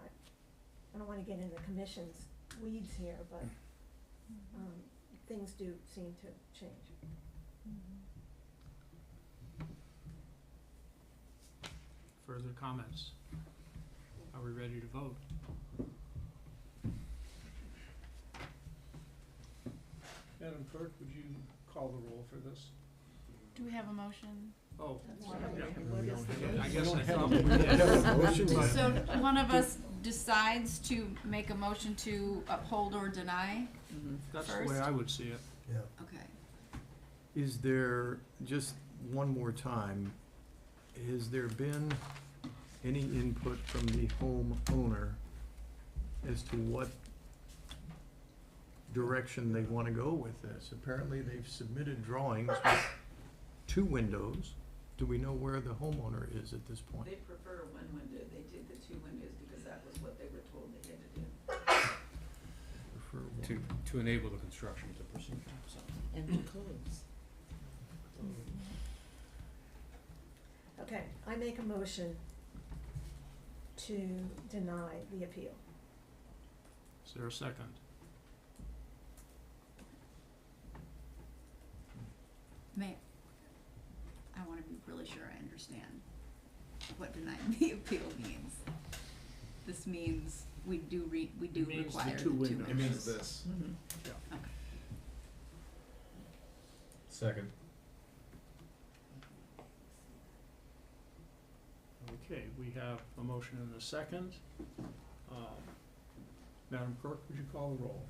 I don't wanna get into the commission's weeds here, but, things do seem to change. Further comments? Are we ready to vote? Madam Clerk, would you call the roll for this? Do we have a motion? Oh, That's yeah, right. yeah. What is the I guess I have thought a- we we did. have a motion, but- So one of us decides to make a motion to uphold or deny? That's the way First. I would see it. Yeah. Okay. Is there, just one more time, has there been any input from the homeowner as to what direction they wanna go with this? Apparently, they've submitted drawings with 2 windows. Do we know where the homeowner is at this point? They prefer one window. They did the 2 windows because that was what they were told they had to do. Prefer one. To enable the construction to proceed, so. And the close. Okay, I make a motion to deny the appeal. Is there a second? I wanna be really sure I understand what denying the appeal means. This means we do It means the require the 2 2 windows. It means this. Okay. Second. Okay, we have a motion and a second. Madam Clerk, would you call the roll?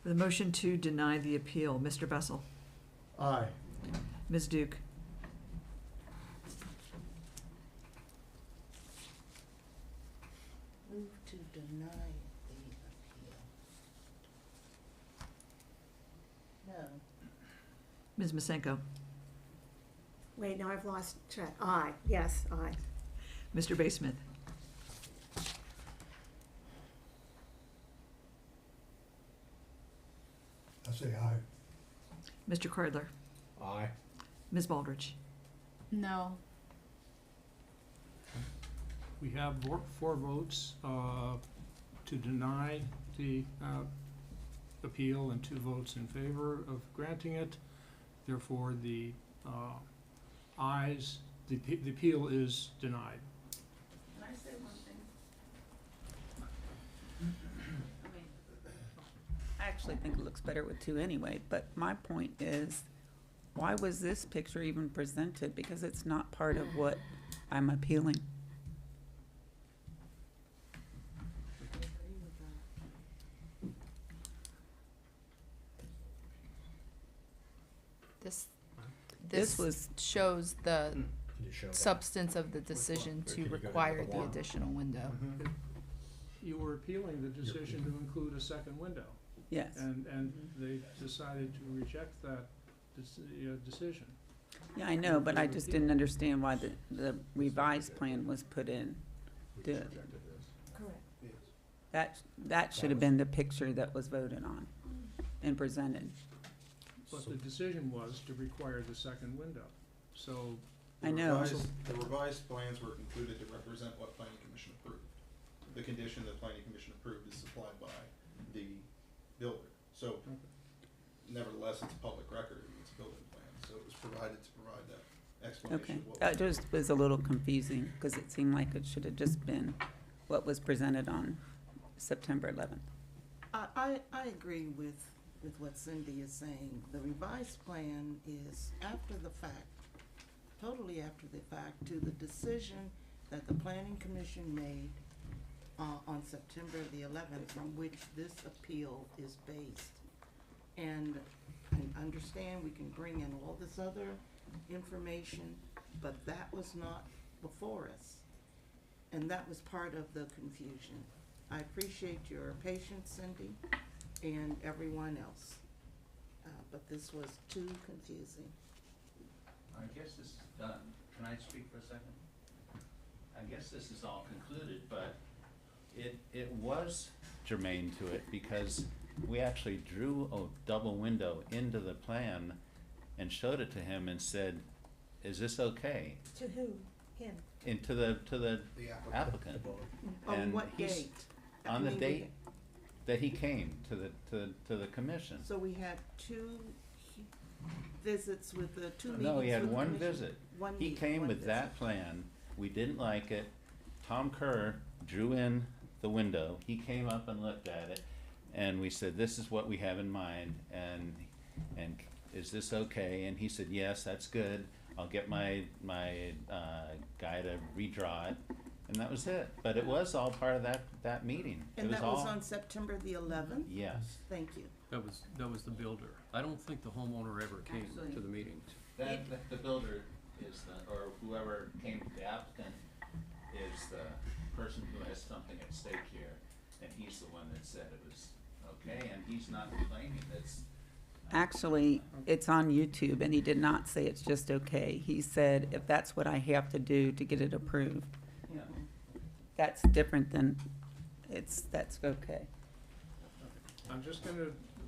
For the motion to deny the appeal, Mr. Bessel, Aye. Ms. Duke, Move to deny the appeal. No. Ms. Masenko, Wait, now I've lost track. Aye, yes, aye. Mr. Basemith, I say aye. Mr. Cardler, Aye. Ms. Baldridge. No. We have 4 votes to deny the appeal and 2 votes in favor of granting it. Therefore, the ayes, the appeal is denied. Can I say one thing? I actually think it looks better with 2 anyway, but my point is, why was this picture even presented? Because it's not part of what I'm appealing. I agree with that. This This was, shows the Can you show that? substance of the decision Can to you go down to require the the warrant? additional window. You were appealing the decision to include a second window, yes. and they decided to reject that decision. Yeah, I know, but I just didn't understand why the revised plan was put in. Rejected this. Correct. Yes. That should have been the picture that was voted on and presented. But the decision was to require the second window, so. I know. The revised plans were concluded to represent what planning commission approved. The condition that planning commission approved is supplied by the builder. So nevertheless, it's a public record, it's a building plan, so it was provided to provide that explanation Okay, of what. that just was a little confusing, because it seemed like it should have just been what was presented on September 11th. I agree with what Cindy is saying. The revised plan is after the fact. totally after the fact, to the decision that the planning commission made on September the 11th, from which this appeal is based. And I understand we can bring in all this other information, but that was not before us. And that was part of the confusion. I appreciate your patience, Cindy, and everyone else. But this was too confusing. I guess this is done. Can I speak for a second? I guess this is all concluded, but it was germane to it because we actually drew a double window into the plan and showed it to him and said, is this okay? To who? Him? And to the The applicant. On And what he's- date? On the I mean, date that he came to the commission. So we had two visits with the two meetings No, he had with the one commission? visit. One He meeting, came one with that visit. plan, we didn't like it, Tom Kerr drew in the window, he came up and looked at it, and we said, this is what we have in mind, and is this okay? And he said, yes, that's good, I'll get my guy to redraw it, and that was it. But it was all part of that meeting. It And that was all- on September the 11th? Yes. Thank you. That was the builder. I don't think the homeowner ever came Actually- to the meetings. The builder is or whoever came, the applicant is the person who has something at stake here, and he's the one that said it was okay, and he's not complaining, it's. Actually, it's on YouTube, and he did not say it's just okay. He said, if that's what I have to do to get it approved, Yeah. that's different than, that's okay. I'm just gonna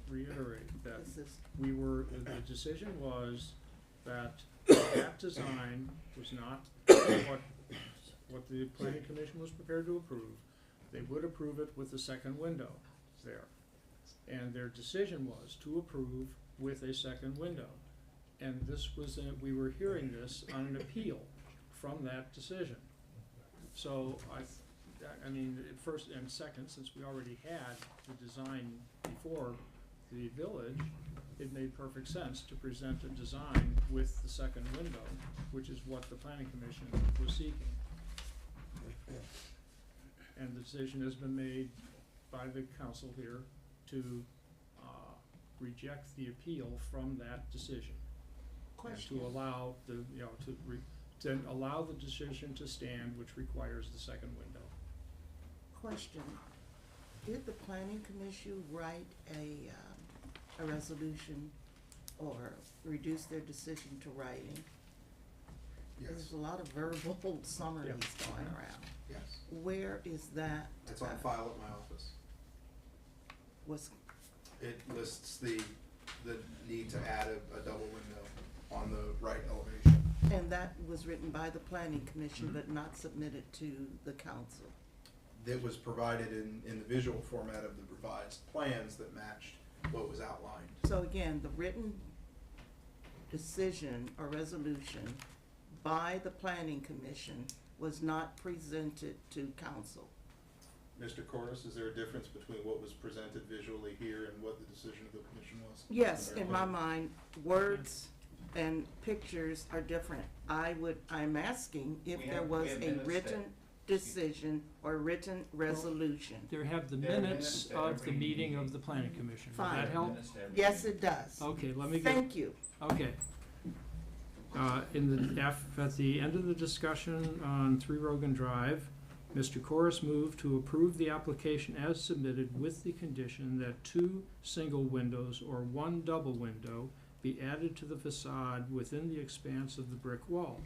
reiterate that This is, the decision was that that design was not what the planning commission was prepared to approve. They would approve it with the second window there. And their decision was to approve with a second window. And this was, we were hearing this on an appeal from that decision. So I mean, at first and second, since we already had the design before the village, it made perfect sense to present a design with the second window, which is what the planning commission was seeking. And the decision has been made by the council here to reject the appeal from that decision. question. And to allow to allow the decision to stand, which requires the second window. Question. Did the planning commission write a resolution or reduce their decision to writing? Yes, There's a lot of verbal summaries going around. yes. Where is that? It's on file at my office. Was, It lists the need to add a double window on the right elevation. and that was written by the planning commission, but not submitted to the council? That was provided in the visual format of the revised plans that matched what was outlined. So again, the written decision or resolution by the planning commission was not presented to council. Mr. Corus, is there a difference between what was presented visually here and what the decision of the commission was? Yes, in my mind, words and pictures are different. I'm asking if We there have- was we have a minutes written decision or written resolution. There have the There are minutes minutes to of the every meeting of meeting. the planning commission. Does Fine. that help? Minutes to every Yes, meeting. it does. Okay, let me get. Thank you. Okay. At the end of the discussion on 3 Rogan Drive, Mr. Corus moved to approve the application as submitted with the condition that 2 single windows or 1 double window be added to the facade within the expanse of the brick wall.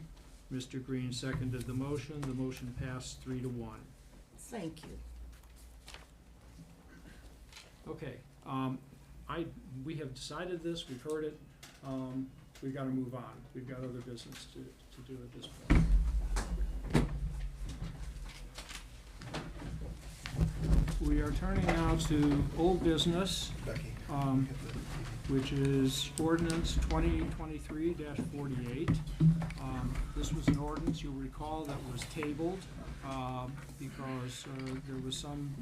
Mr. Green seconded the motion. The motion passed 3-1. Thank you. Okay, we have decided this, we've heard it, we've gotta move on. We've got other business to do at this point. We are turning now to old business, Becky? which is ordinance 2023-48. This was an ordinance, you'll recall, that was tabled because there was some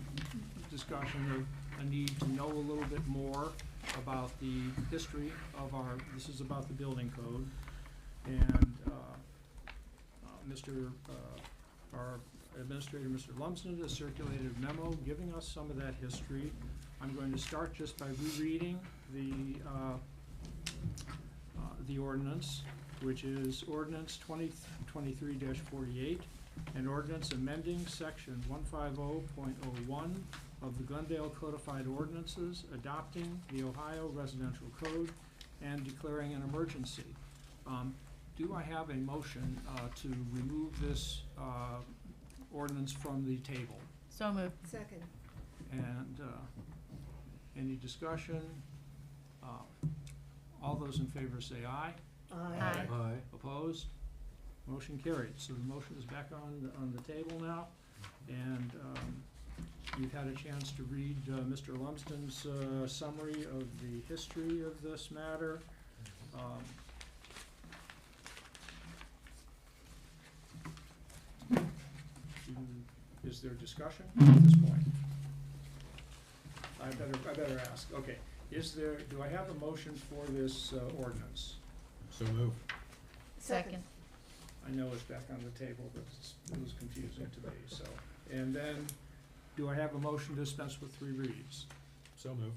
discussion of a need to know a little bit more about the history of this is about the building code. And our administrator, Mr. Lumsden, has circulated a memo giving us some of that history. I'm going to start just by rereading the ordinance, which is ordinance 2023-48, an ordinance amending section 150.01 of the Glendale Codified Ordinances, adopting the Ohio Residential Code, and declaring an emergency. Do I have a motion to remove this ordinance from the table? So moved. Second. And any discussion? All those in favor say aye. Aye. Aye. Opposed? Motion carried. So the motion is back on the table now, and you've had a chance to read Mr. Lumsden's summary of the history of this matter. Is there discussion at this point? I better ask. Okay. Do I have a motion for this ordinance? So move. Second. I know it's back on the table, but it was confusing to me, so. And then, do I have a motion to dispense with 3 reads? So move.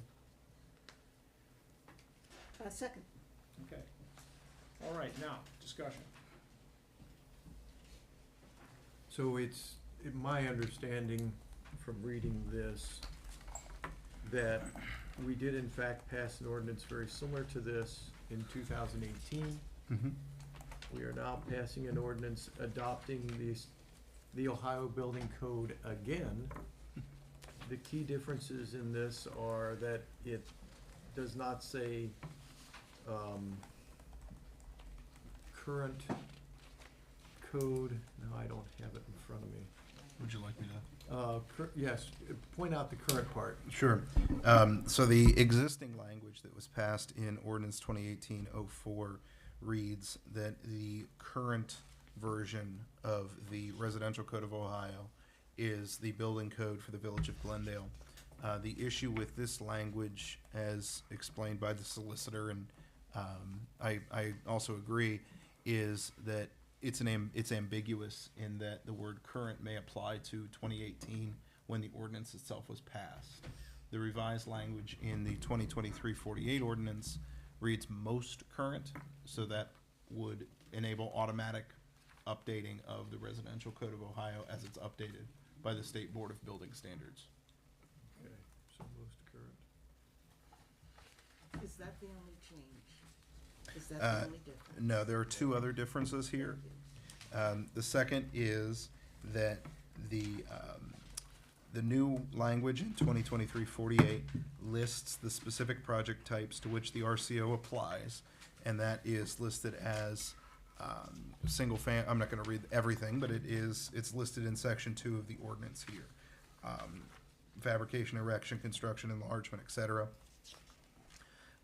Second. Okay. All right, now, discussion. So it's my understanding from reading this that we did in fact pass an ordinance very similar to this in 2018. Mm-hmm. We are now passing an ordinance adopting the Ohio Building Code again. The key differences in this are that it does not say current code. No, I don't have it in front of me. Would you like me to? Yes, point out the current part. Sure. So the existing language that was passed in Ordinance 2018-04 reads that the current version of the Residential Code of Ohio is the building code for the Village of Glendale. The issue with this language, as explained by the solicitor, and I also agree, is that it's ambiguous in that the word current may apply to 2018 when the ordinance itself was passed. The revised language in the 2023-48 ordinance reads most current, so that would enable automatic updating of the Residential Code of Ohio as it's updated by the State Board of Building Standards. Okay, so most current. Is that the only change? Is that the only difference? No, there are 2 other differences here. The second is that the new language in 2023-48 lists the specific project types to which the RCO applies, and that is listed as single family. I'm not going to read everything, but it's listed in section 2 of the ordinance here. Fabrication, erection, construction, enlargement, etc.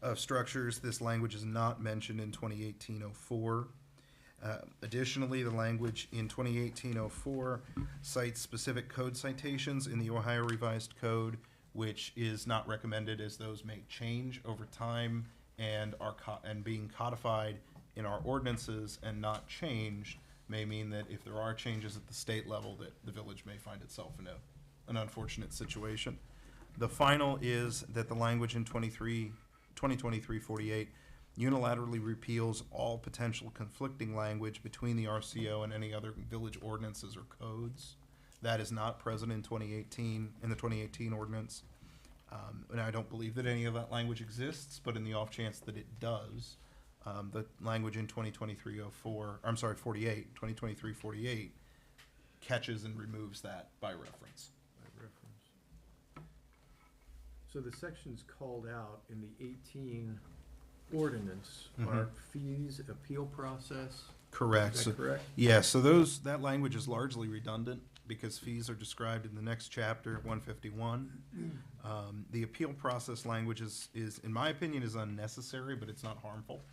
of structures. This language is not mentioned in 2018-04. Additionally, the language in 2018-04 cites specific code citations in the Ohio Revised Code, which is not recommended, as those may change over time and are being codified in our ordinances and not changed may mean that if there are changes at the state level, that the village may find itself in an unfortunate situation. The final is that the language in 2023-48 unilaterally repeals all potential conflicting language between the RCO and any other village ordinances or codes. That is not present in 2018, in the 2018 ordinance. And I don't believe that any of that language exists, but in the off chance that it does, the language in 2023-48 catches and removes that by reference. So the sections called out in the 18 ordinance Mhm. are fees, appeal process. Correct. Is that correct? Yeah, so that language is largely redundant because fees are described in the next chapter, 151. The appeal process language is, in my opinion, is unnecessary, but it's not harmful.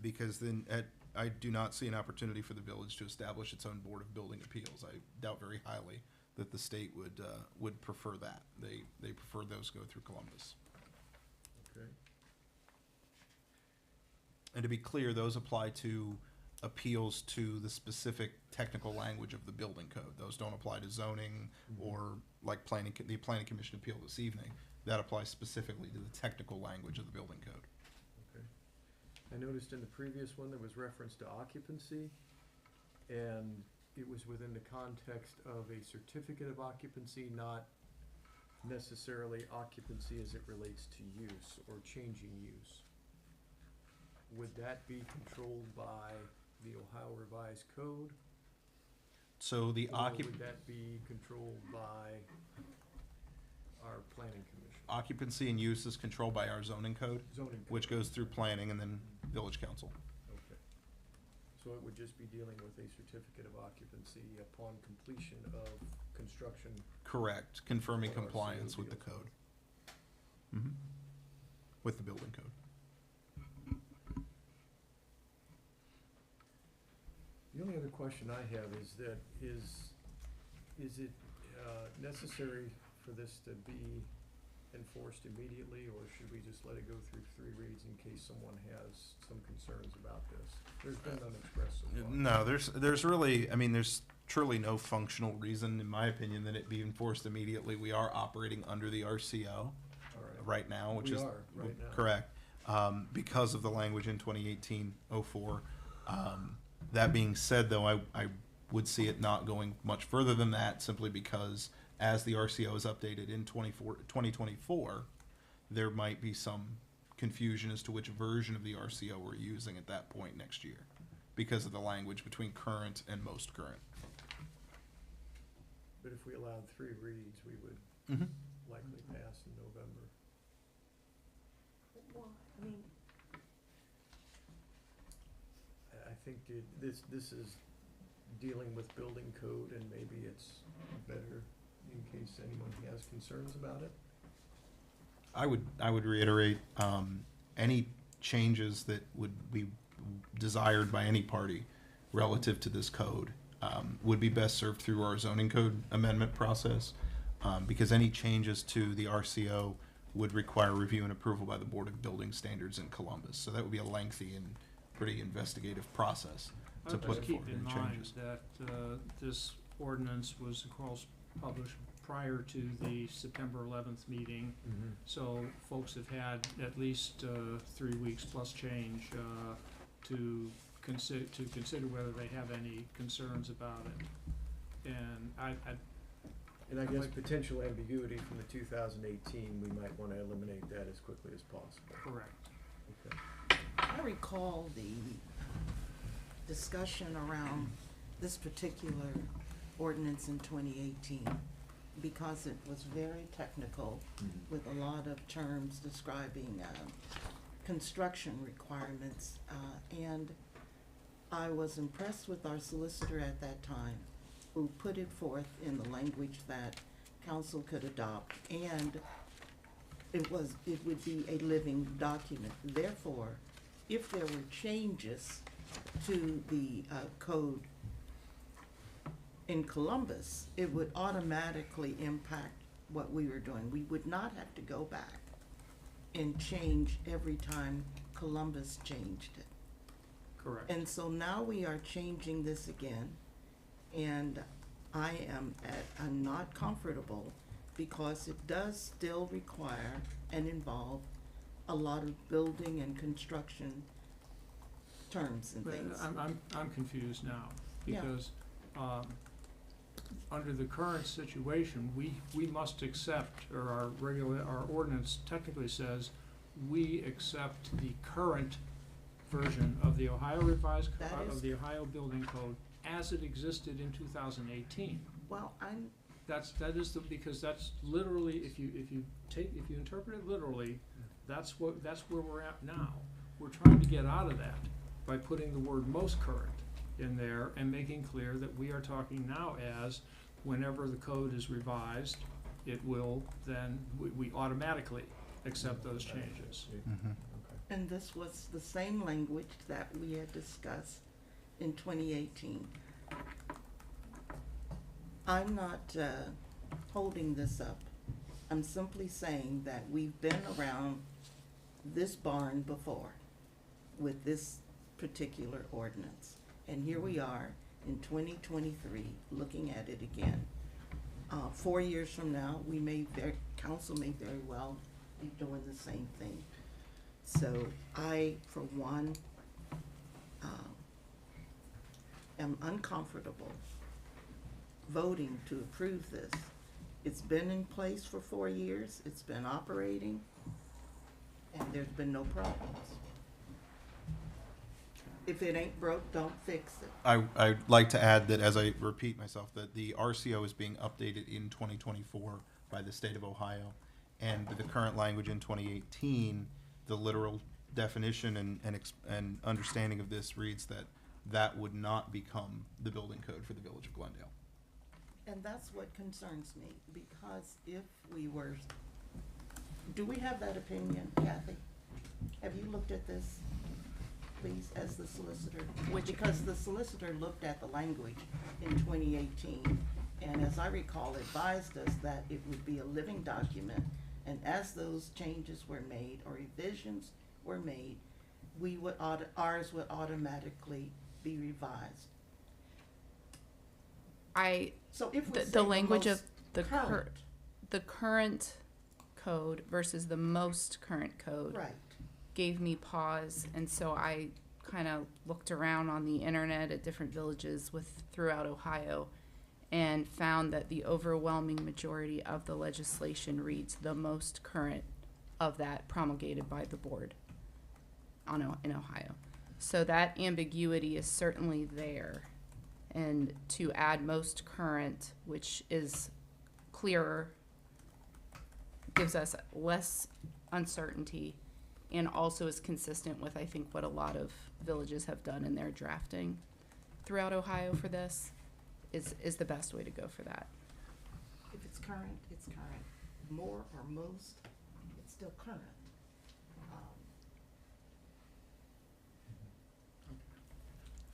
Because then I do not see an opportunity for the village to establish its own Board of Building Appeals. I doubt very highly that the state would prefer that. They prefer those go through Columbus. Okay. And to be clear, those apply to appeals to the specific technical language of the building code. Those don't apply to zoning or like the planning commission appeal this evening. That applies specifically to the technical language of the building code. Okay. I noticed in the previous one, there was reference to occupancy, and it was within the context of a certificate of occupancy, not necessarily occupancy as it relates to use or changing use. Would that be controlled by the Ohio Revised Code? So the Or would that be controlled by our planning commission? occupancy and use is controlled by our zoning code, Zoning code. which goes through planning and then village council. Okay. So it would just be dealing with a certificate of occupancy upon completion of construction. Correct, confirming Or compliance with the COD. code. Mhm. With the building code. The only other question I have is that, is it necessary for this to be enforced immediately, or should we just let it go through 3 reads in case someone has some concerns about this? There's been none expressed so far. No, there's really, I mean, there's truly no functional reason, in my opinion, that it be enforced immediately. We are operating under the RCO All right now, which We is are, right now. correct, because of the language in 2018-04. That being said, though, I would see it not going much further than that, simply because as the RCO is updated in 2024, there might be some confusion as to which version of the RCO we're using at that point next year, because of the language between current and most current. But if we allowed 3 reads, we would Mhm. likely pass in November. Well, I mean, I think this is dealing with building code, and maybe it's better in case anyone has concerns about it. I would reiterate, any changes that would be desired by any party relative to this code would be best served through our zoning code amendment process, because any changes to the RCO would require review and approval by the Board of Building Standards in Columbus. So that would be a lengthy and pretty investigative process to put Keep forward in any mind changes. that this ordinance was, of course, published prior to the September 11th meeting. So folks have had at least 3 weeks plus change to consider whether they have any concerns about it. And And I guess potential ambiguity from the 2018, we might want to eliminate that as quickly as possible. correct. Okay. I recall the discussion around this particular ordinance in 2018 because it was very technical with a lot of terms describing construction requirements. And I was impressed with our solicitor at that time, who put it forth in the language that council could adopt. And it would be a living document. Therefore, if there were changes to the code in Columbus, it would automatically impact what we were doing. We would not have to go back and change every time Columbus changed it. Correct. And so now we are changing this again, and I'm not comfortable because it does still require and involve a lot of building and construction terms and But things. I'm confused now, Yeah. because, under the current situation, we must accept, or our ordinance technically says, we accept the current version of the Ohio Revised, That is- of the Ohio Building Code as it existed in 2018. Well, That is because that's literally, if you interpret it literally, that's where we're at now. We're trying to get out of that by putting the word most current in there and making clear that we are talking now as, whenever the code is revised, it will then, we automatically accept those changes. Mhm. and this was the same language that we had discussed in 2018. I'm not holding this up. I'm simply saying that we've been around this barn before with this particular ordinance. And here we are in 2023, looking at it again. 4 years from now, council may very well be doing the same thing. So I, for one, am uncomfortable voting to approve this. It's been in place for 4 years, it's been operating, and there's been no problems. If it ain't broke, don't fix it. I'd like to add that, as I repeat myself, that the RCO is being updated in 2024 by the state of Ohio. And with the current language in 2018, the literal definition and understanding of this reads that would not become the building code for the village of Glendale. And that's what concerns me, because if we were, do we have that opinion, Kathy? Have you looked at this, please, as the solicitor? Because the solicitor looked at the language in 2018, and as I recall, advised us that it would be a living document, and as those changes were made, or revisions were made, ours would automatically be revised. So if we say the language of the current. the current code versus the most current code Right. gave me pause, and so I kind of looked around on the internet at different villages throughout Ohio and found that the overwhelming majority of the legislation reads the most current of that promulgated by the board in Ohio. So that ambiguity is certainly there. And to add most current, which is clearer, gives us less uncertainty, and also is consistent with, I think, what a lot of villages have done in their drafting throughout Ohio for this, is the best way to go for that. If it's current, it's current. More or most, it's still current.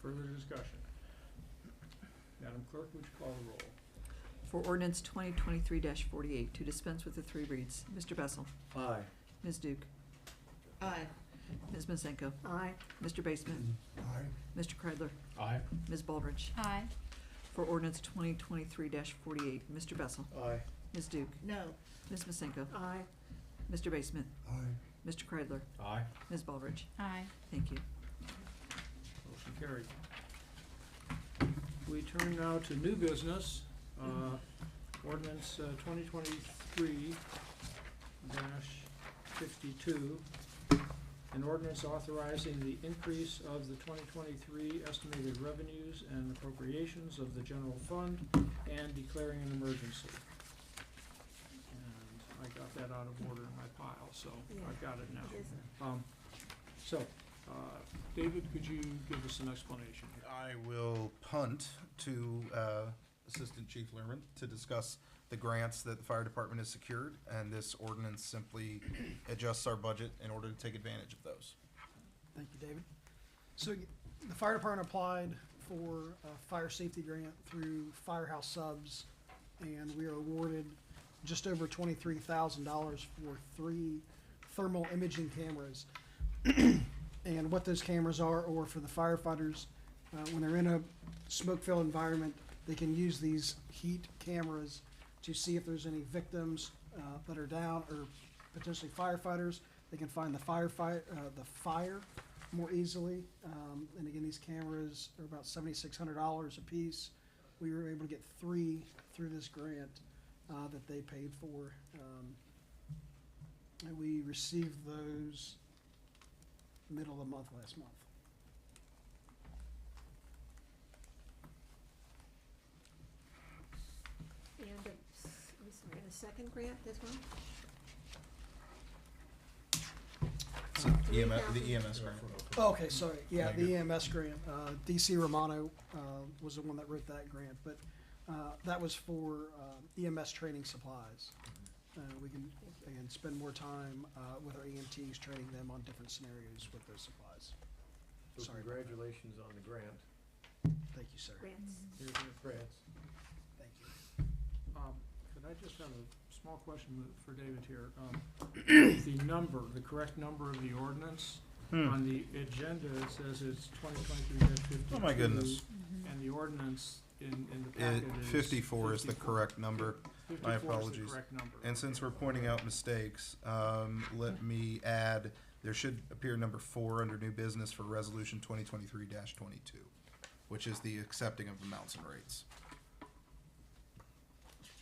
Further discussion? Madam Clerk, would you call the roll? For ordinance 2023-48, to dispense with the three reads, Mr. Bessel, Aye. Ms. Duke, Aye. Ms. Masenko, Aye. Mr. Baseman, Aye. Mr. Kreidler, Aye. Ms. Baldridge. Aye. For ordinance 2023-48, Mr. Bessel, Aye. Ms. Duke, No. Ms. Masenko, Aye. Mr. Baseman, Aye. Mr. Kreidler, Aye. Ms. Baldridge. Aye. Thank you. Motion carried. We turn now to new business, ordinance 2023-52, an ordinance authorizing the increase of the 2023 estimated revenues and appropriations of the general fund and declaring an emergency. And I got that out of order in my pile, so I've got it now. It is. David, could you give us an explanation here? I will punt to Assistant Chief Lehrman to discuss the grants that the fire department has secured, and this ordinance simply adjusts our budget in order to take advantage of those. Thank you, David. So the fire department applied for a fire safety grant through Firehouse Subs, and we are awarded just over $23,000 for 3 thermal imaging cameras. And what those cameras are, or for the firefighters, when they're in a smoke-filled environment, they can use these heat cameras to see if there's any victims that are down, or potentially firefighters. They can find the fire more easily. And again, these cameras are about $7,600 a piece. We were able to get 3 through this grant that they paid for. And we received those middle of the month last month. And a second grant, this one? So the EMS grant. Okay, sorry. Yeah, the EMS grant. DC Romano was the one that wrote that grant, but that was for EMS training supplies. We can, again, spend more time with our EMTs, training them on different scenarios with those supplies. So Sorry. congratulations on the grant. Thank you, sir. Grants. Here's your grants. Thank you. Could I just have a small question for David here? The correct number of the ordinance On the agenda, it says it's 2023-52. Oh my goodness. And the ordinance in the It, packet is. 54 is the correct number. 54 My is the apologies. correct number. And since we're pointing out mistakes, let me add, there should appear number 4 under new business for resolution 2023-22, which is the accepting of amounts and rates.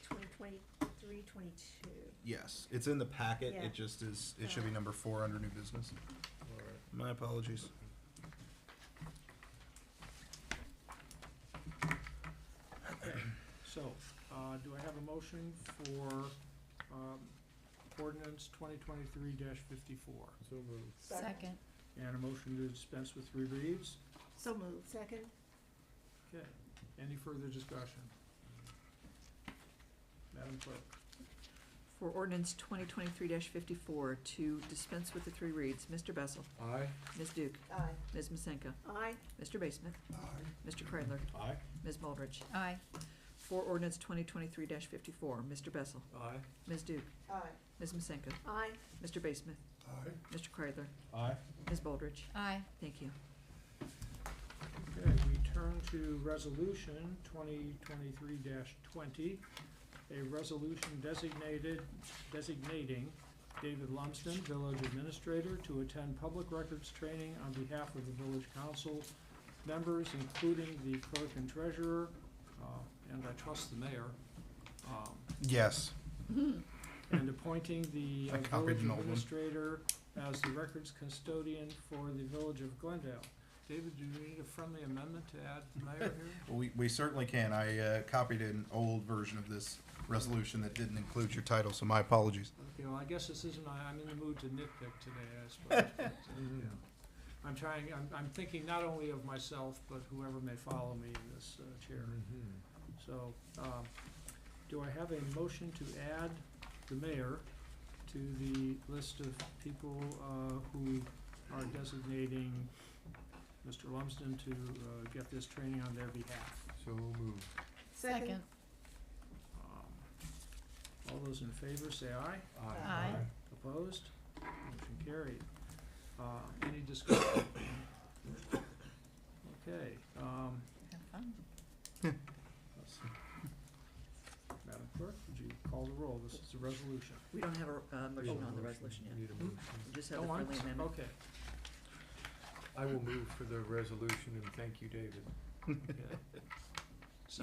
2023, 22. Yes, it's in the packet. Yeah. It just is, it should be number 4 under new business. My apologies. So, do I have a motion for, ordinance 2023-54? So moved. Second. And a motion to dispense with 3 reads? So moved. Second? Okay, any further discussion? Madam Clerk? For ordinance 2023-54, to dispense with the 3 reads, Mr. Bessel, Aye. Ms. Duke, Aye. Ms. Masenko, Aye. Mr. Basemuth, Aye. Mr. Kreidler, Aye. Ms. Baldridge. Aye. For ordinance 2023-54, Mr. Bessel, Aye. Ms. Duke, Aye. Ms. Masenko, Aye. Mr. Basemuth, Aye. Mr. Kreidler, Aye. Ms. Baldridge. Aye. Thank you. Okay, we turn to resolution 2023-20, a resolution designating David Lumsden, village administrator, to attend public records training on behalf of the village council members, including the clerk and treasurer, and I trust the mayor, Yes. and appointing the I copied village an old one. administrator as the records custodian for the village of Glendale. David, do you need a friendly amendment to add mayor here? We certainly can. I copied an old version of this resolution that didn't include your title, so my apologies. Okay, well, I guess this isn't, I'm in the mood to nitpick today, I suppose. But, I'm thinking not only of myself, but whoever may follow me in this chair. So, do I have a motion to add the mayor to the list of people who are designating Mr. Lumsden to get this training on their behalf? So moved. Second. All those in favor say aye. Aye. Opposed? Motion carried. Any discussion? Okay, Have fun. let's see. Madam Clerk, would you call the roll? This is a resolution. We don't have a motion on the resolution yet. Need a motion. We just have Oh, a I'm friendly s- amendment. Okay, I will move for the resolution and thank you, David. okay. You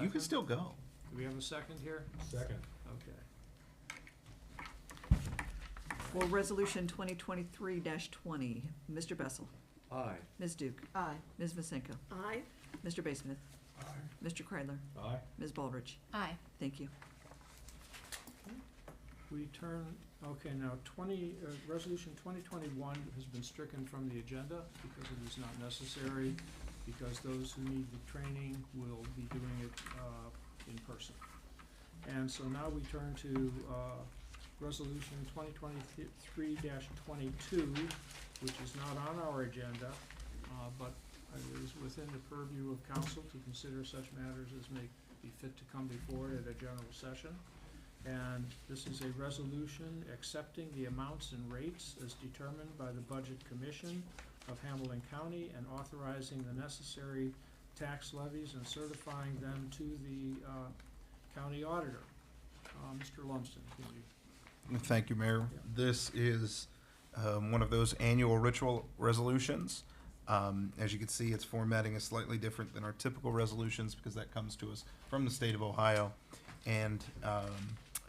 can Second? still go. Do we have a second here? Second. Okay. For resolution 2023-20, Mr. Bessel, Aye. Ms. Duke, Aye. Ms. Masenko, Aye. Mr. Basemuth, Aye. Mr. Kreidler, Aye. Ms. Baldridge. Aye. Thank you. We turn, okay, now resolution 2021 has been stricken from the agenda because it is not necessary, because those who need the training will be doing it in person. And so now we turn to resolution 2023-22, which is not on our agenda, but it is within the purview of council to consider such matters as may be fit to come before it at a general session. And this is a resolution accepting the amounts and rates as determined by the Budget Commission of Hamilton County and authorizing the necessary tax levies and certifying them to the county auditor. Mr. Lumsden, can you? Thank you, Mayor. This is one of those annual ritual resolutions. As you can see, its formatting is slightly different than our typical resolutions because that comes to us from the state of Ohio. And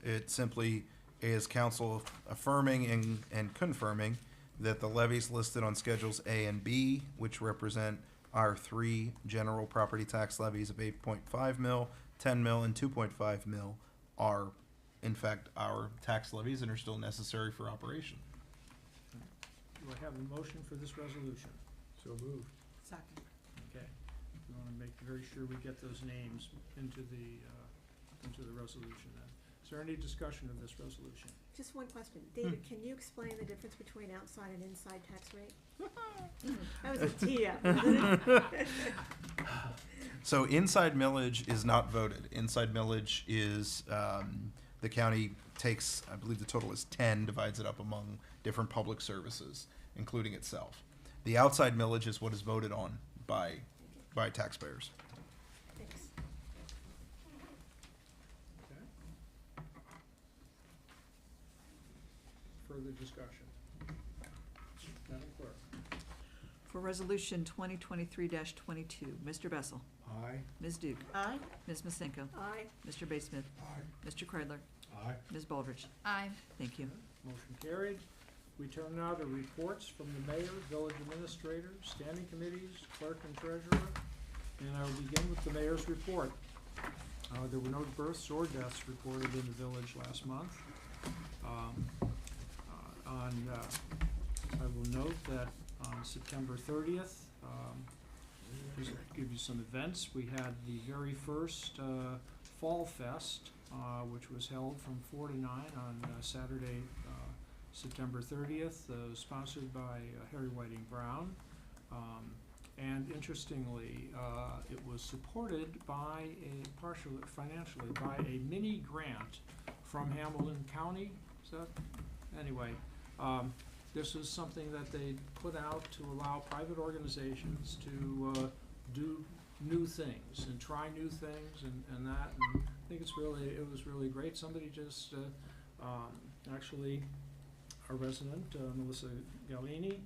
it simply is council affirming and confirming that the levies listed on Schedules A and B, which represent our 3 general property tax levies of 8.5 mil, 10 mil, and 2.5 mil, are in fact our tax levies and are still necessary for operation. Do I have a motion for this resolution? So moved. Second. Okay. We want to make very sure we get those names into the resolution then. Is there any discussion of this resolution? Just one question. David, can you explain the difference between outside and inside tax rate? That was a tee-up, wasn't it? So inside millage is not voted. Inside millage is, the county takes, I believe the total is 10, divides it up among different public services, including itself. The outside millage is what is voted on by taxpayers. Thanks. Okay. Further discussion? Madam Clerk? For Resolution 2023-22, Mr. Bessel. Aye. Ms. Duke. Aye. Ms. Masenko. Aye. Mr. Basemuth. Aye. Mr. Kreidler. Aye. Ms. Baldridge. Aye. Thank you. Motion carried. We turn now to reports from the mayor, village administrator, standing committees, clerk and treasurer. And I will begin with the mayor's report. There were no births or deaths reported in the village last month. I will note that on September 30th, just to give you some events, we had the very first Fall Fest, which was held from 4 to 9 on Saturday, September 30th, sponsored by Harry Whiting Brown. And interestingly, it was supported by partially financially by a mini grant from Hamilton County. Is that, anyway, this is something that they put out to allow private organizations to do new things and try new things and that. And I think it was really great. Somebody just actually, our resident, Melissa Galini,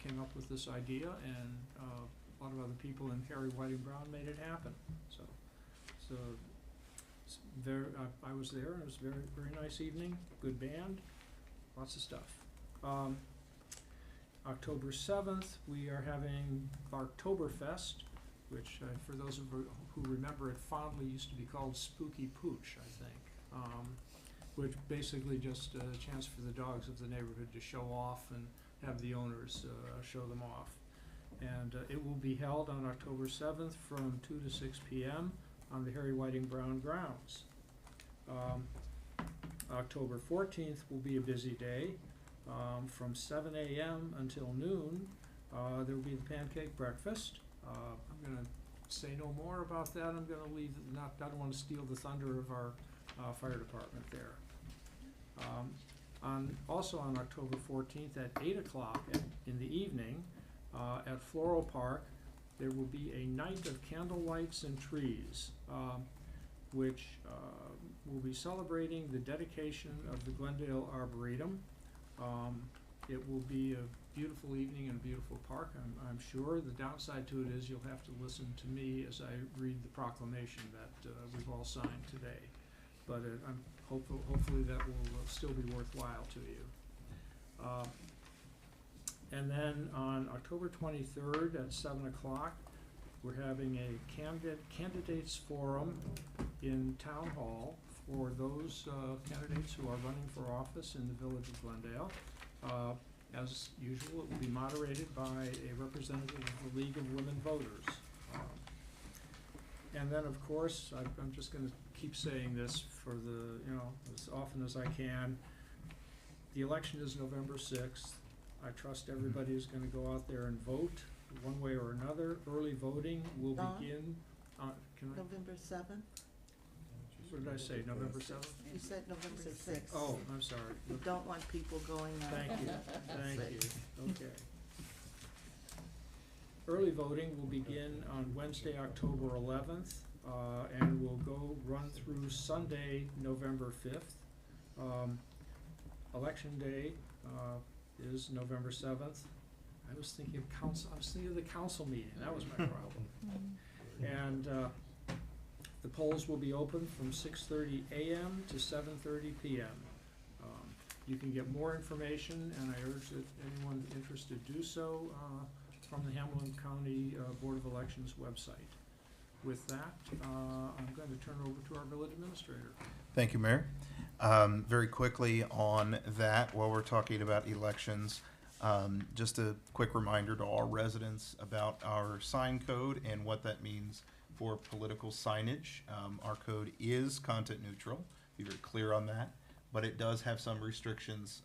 came up with this idea, and a lot of other people in Harry Whiting Brown made it happen. So it's very, I was there, and it was a very, very nice evening, good band, lots of stuff. October 7th, we are having Barktoberfest, which for those of you who remember it fondly used to be called Spooky Pooch, I think, which basically just a chance for the dogs of the neighborhood to show off and have the owners show them off. And it will be held on October 7th from 2 to 6 p.m. on the Harry Whiting Brown grounds. October 14th will be a busy day. From 7 a.m. until noon, there will be the pancake breakfast. I'm going to say no more about that. I'm going to leave, I don't want to steal the thunder of our fire department there. Also on October 14th at 8 o'clock in the evening at Floral Park, there will be a night of candle lights and trees, which will be celebrating the dedication of the Glendale Arboretum. It will be a beautiful evening in a beautiful park, I'm sure. The downside to it is you'll have to listen to me as I read the proclamation that we've all signed today. But I'm hopefully that will still be worthwhile to you. And then on October 23rd at 7 o'clock, we're having a candidates forum in Town Hall for those candidates who are running for office in the village of Glendale. As usual, it will be moderated by a representative of the League of Women Voters. And then, of course, I'm just going to keep saying this for as often as I can. The election is November 6th. I trust everybody is going to go out there and vote one way or another. Early voting will begin on November 7th? What did I say, November 7th? You said November 6th. Oh, I'm sorry. We don't want people going out. Thank you, thank you, okay. Early voting will begin on Wednesday, October 11th, and will run through Sunday, November 5th. Election day is November 7th. I was thinking of the council meeting, that was my problem. And the polls will be open from 6:30 a.m. to 7:30 p.m. You can get more information, and I urge that anyone interested do so from the Hamilton County Board of Elections website. With that, I'm going to turn over to our village administrator. Thank you, Mayor. Very quickly on that, while we're talking about elections, just a quick reminder to all residents about our sign code and what that means for political signage. Our code is content neutral, be very clear on that, but it does have some restrictions,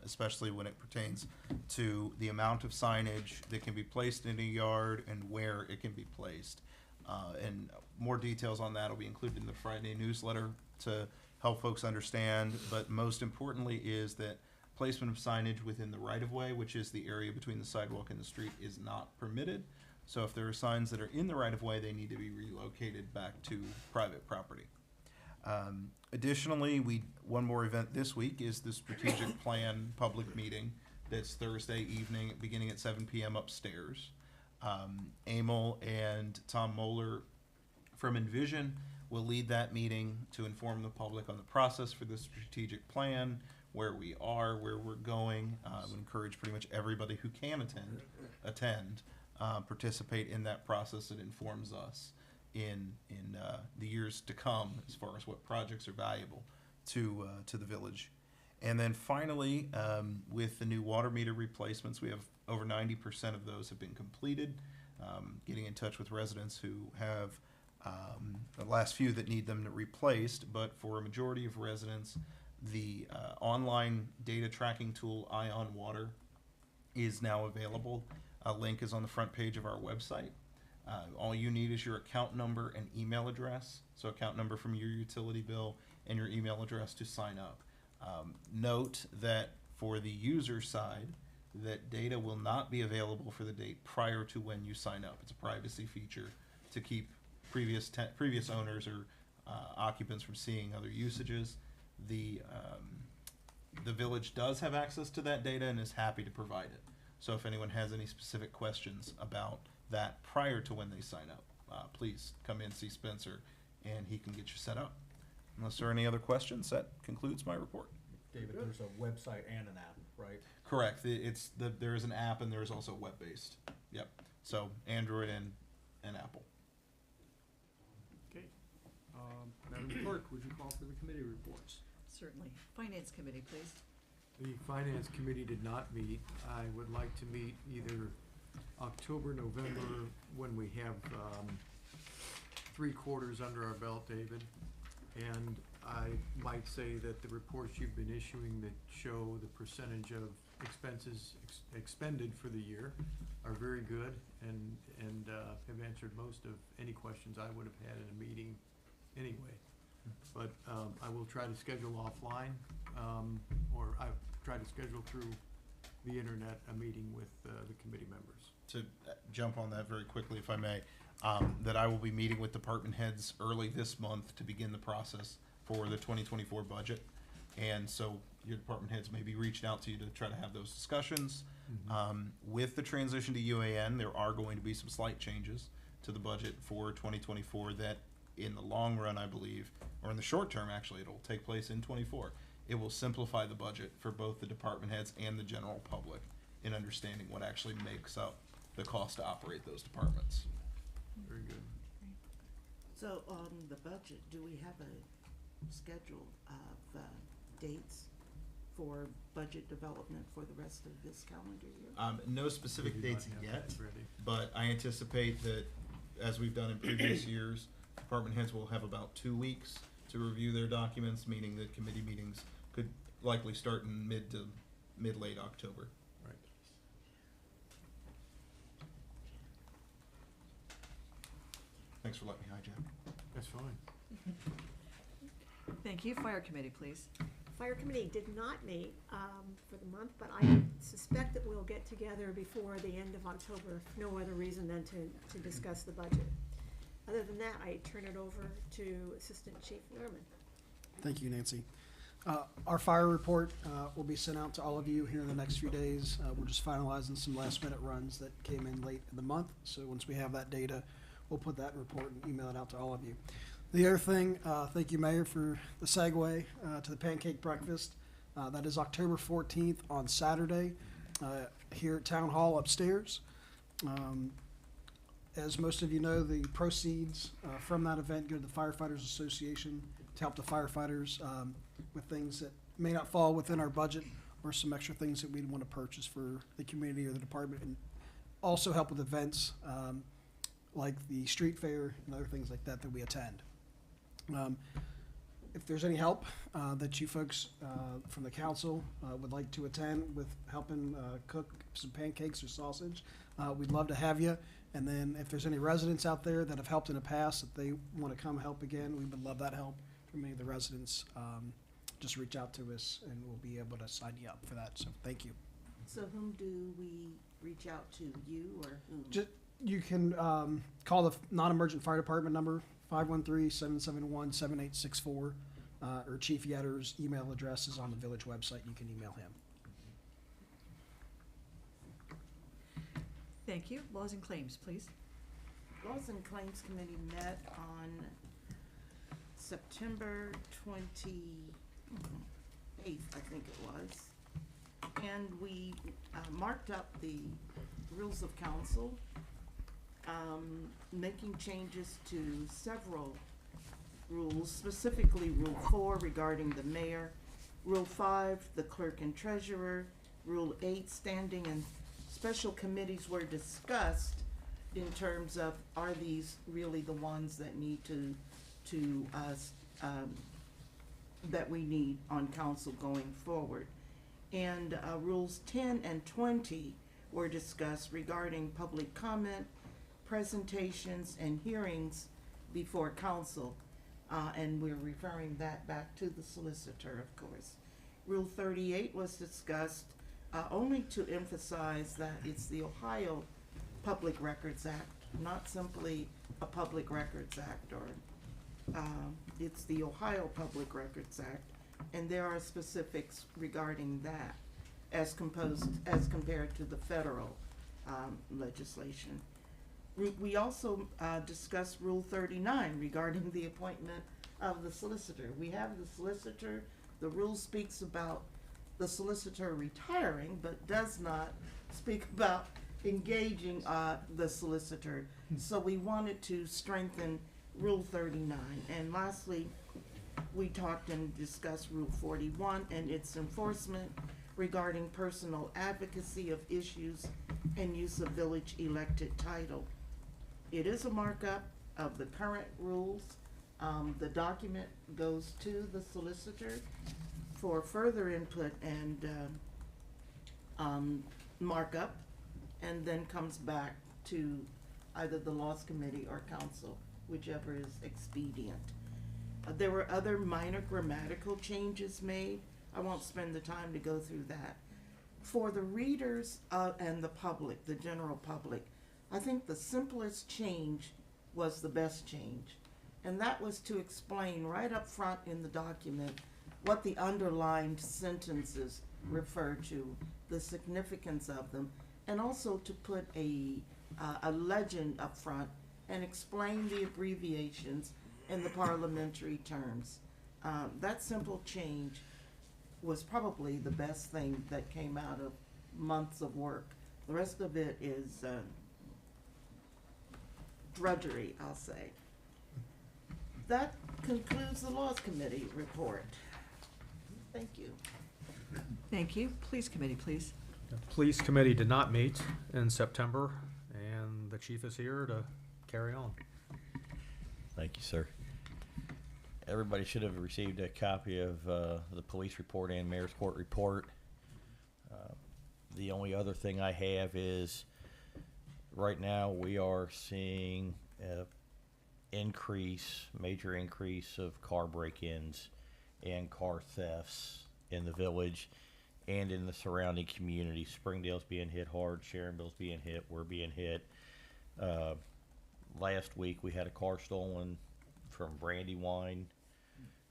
especially when it pertains to the amount of signage that can be placed in a yard and where it can be placed. And more details on that will be included in the Friday newsletter to help folks understand, but most importantly is that placement of signage within the right-of-way, which is the area between the sidewalk and the street, is not permitted. So if there are signs that are in the right-of-way, they need to be relocated back to private property. Additionally, one more event this week is the strategic plan public meeting. That's Thursday evening, beginning at 7 p.m. upstairs. Emil and Tom Moeller from Envision will lead that meeting to inform the public on the process for the strategic plan, where we are, where we're going. We encourage pretty much everybody who can attend, participate in that process. That informs us in the years to come as far as what projects are valuable to the village. And then finally, with the new water meter replacements, we have over 90% of those have been completed. Getting in touch with residents who have the last few that need them replaced, but for a majority of residents, the online data tracking tool Ion Water is now available. A link is on the front page of our website. All you need is your account number and email address. So account number from your utility bill and your email address to sign up. Note that for the user side, that data will not be available for the date prior to when you sign up. It's a privacy feature to keep previous owners or occupants from seeing other usages. The village does have access to that data and is happy to provide it. So if anyone has any specific questions about that prior to when they sign up, please come in, see Spencer, and he can get you set up. Unless there are any other questions, that concludes my report. David, there's a website and an app, right? Correct. There is an app and there is also web-based. Yep. So Android and Apple. Okay. Madam Clerk, would you call for the committee reports? Certainly. Finance Committee, please. The Finance Committee did not meet. I would like to meet either October, November, when we have 3 quarters under our belt, David. And I might say that the reports you've been issuing that show the percentage of expenses expended for the year are very good and have answered most of any questions I would have had in a meeting anyway. But I will try to schedule offline, or I've tried to schedule through the internet a meeting with the committee members. To jump on that very quickly, if I may, that I will be meeting with department heads early this month to begin the process for the 2024 budget. And so your department heads may be reaching out to you to try to have those discussions. With the transition to UAN, there are going to be some slight changes to the budget for 2024 that in the long run, I believe, or in the short term, actually, it'll take place in 24. It will simplify the budget for both the department heads and the general public in understanding what actually makes up the cost to operate those departments. Very good. So on the budget, do we have a schedule of dates for budget development for the rest of this calendar year? No specific We do dates not have yet, that ready. but I anticipate that, as we've done in previous years, department heads will have about 2 weeks to review their documents, meaning that committee meetings could likely start in mid to mid-late October. Right. Thanks for letting me hijack. That's fine. Thank you. Fire Committee, please. Fire Committee did not meet for the month, but I suspect that we'll get together before the end of October, if no other reason than to discuss the budget. Other than that, I turn it over to Assistant Chief Norman. Thank you, Nancy. Our fire report will be sent out to all of you here in the next few days. We're just finalizing some last-minute runs that came in late in the month. So once we have that data, we'll put that in report and email it out to all of you. The other thing, thank you, Mayor, for the segue to the pancake breakfast. That is October 14th on Saturday here at Town Hall upstairs. As most of you know, the proceeds from that event go to the Firefighters Association to help the firefighters with things that may not fall within our budget or some extra things that we'd want to purchase for the community or the department, and also help with events like the street fair and other things like that that we attend. If there's any help that you folks from the council would like to attend with helping cook some pancakes or sausage, we'd love to have you. And then if there's any residents out there that have helped in the past that they want to come help again, we would love that help from any of the residents just reach out to us and we'll be able to sign you up for that. So thank you. So whom do we reach out to, you or whom? You can call the non-emergent fire department number, 513-771-7864, or Chief Yetter's email address is on the village website. You can email him. Thank you. Laws and claims, please. Laws and Claims Committee met on September 28th, I think it was. And we marked up the rules of council, making changes to several rules, specifically Rule 4 regarding the mayor, Rule 5, the clerk and treasurer, Rule 8, standing and special committees were discussed in terms of, are these really the ones that need that we need on council going forward. And Rules 10 and 20 were discussed regarding public comment, presentations, and hearings before council. And we're referring that back to the solicitor, of course. Rule 38 was discussed only to emphasize that it's the Ohio Public Records Act, not simply a Public Records Act, or it's the Ohio Public Records Act, and there are specifics regarding that as compared to the federal legislation. We also discussed Rule 39 regarding the appointment of the solicitor. We have the solicitor. The rule speaks about the solicitor retiring, but does not speak about engaging the solicitor. So we wanted to strengthen Rule 39. And lastly, we talked and discussed Rule 41 and its enforcement regarding personal advocacy of issues and use of village elected title. It is a markup of the current rules. The document goes to the solicitor for further input and markup, and then comes back to either the Laws Committee or Council, whichever is expedient. There were other minor grammatical changes made. I won't spend the time to go through that. For the readers and the public, the general public, I think the simplest change was the best change. And that was to explain right up front in the document what the underlined sentences refer to, the significance of them, and also to put a legend up front and explain the abbreviations in the parliamentary terms. That simple change was probably the best thing that came out of months of work. The rest of it is drudgery, I'll say. That concludes the Laws Committee report. Thank you. Thank you. Police Committee, please. The Police Committee did not meet in September, and the chief is here to carry on. Thank you, sir. Everybody should have received a copy of the police report and mayor's court report. The only other thing I have is right now we are seeing a major increase of car break-ins and car thefts in the village and in the surrounding community. Springdale's being hit hard, Sharonville's being hit, we're being hit. Last week we had a car stolen from Brandywine.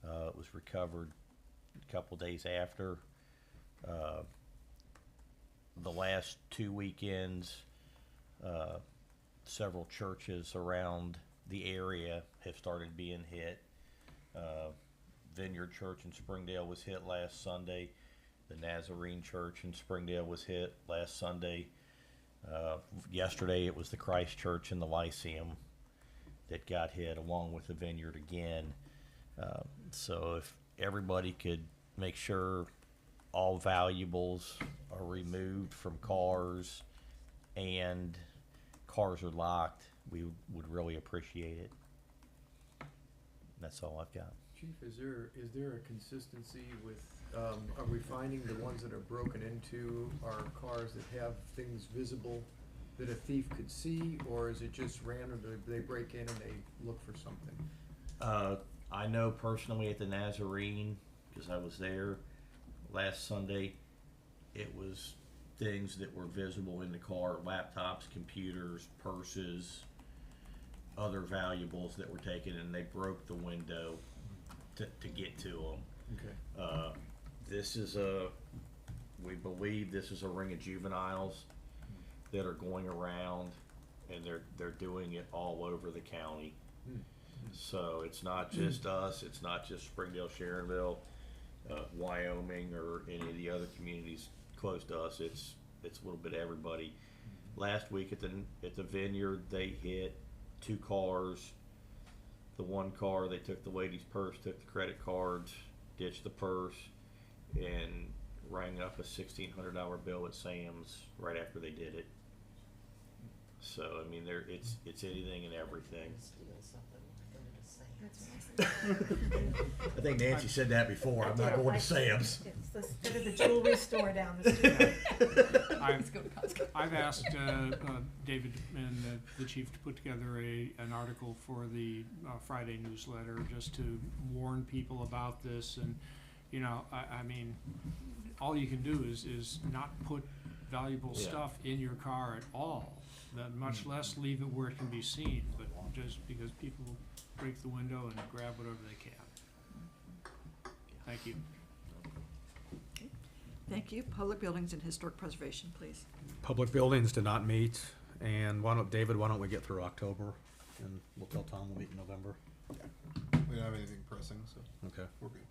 It was recovered a couple days after. The last 2 weekends, several churches around the area have started being hit. Vineyard Church in Springdale was hit last Sunday. The Nazarene Church in Springdale was hit last Sunday. Yesterday it was the Christ Church in the Lyceum that got hit, along with the Vineyard again. So if everybody could make sure all valuables are removed from cars and cars are locked, we would really appreciate it. That's all I've got. Chief, is there a consistency with, are we finding the ones that are broken into are cars that have things visible that a thief could see, or is it just random, they break in and they look for something? I know personally at the Nazarene, because I was there last Sunday. It was things that were visible in the car, laptops, computers, purses, other valuables that were taken, and they broke the window to get to them. Okay. This is we believe this is a ring of juveniles that are going around, and they're doing it all over the county. So it's not just us, it's not just Springdale, Sharonville, Wyoming, or any of the other communities close to us. It's a little bit of everybody. Last week at the vineyard, they hit 2 cars. The one car, they took the lady's purse, took the credit cards, ditched the purse, and rang up a $1,600 bill at Sam's right after they did it. So I mean, it's anything and everything. I think Nancy said that before. I'm not going to Sam's. It's the jewelry store down the street. I've asked David and the chief to put together an article for the Friday newsletter just to warn people about this. And, you know, I mean, all you can do is not put valuable stuff in your car at all, then much less leave it where it can be seen, but just because people break the window and grab whatever they can. Thank you. Thank you. Public Buildings and Historic Preservation, please. Public buildings did not meet, and David, why don't we get through October, and we'll tell Tom we'll meet in November. We don't have anything pressing, so Okay. we're good.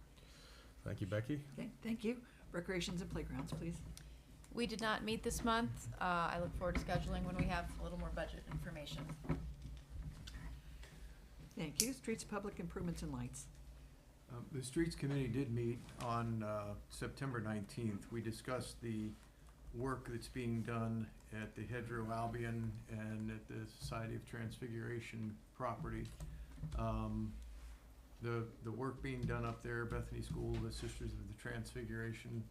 Thank you, Becky. Okay, thank you. Recreations and Playgrounds, please. We did not meet this month. I look forward to scheduling when we have a little more budget information. Thank you. Streets, Public Improvements and Lights. The Streets Committee did meet on September 19th. We discussed the work that's being done at the Hedgerow Albion and at the Society of Transfiguration property. The work being done up there, Bethany School, the Sisters of the Transfiguration,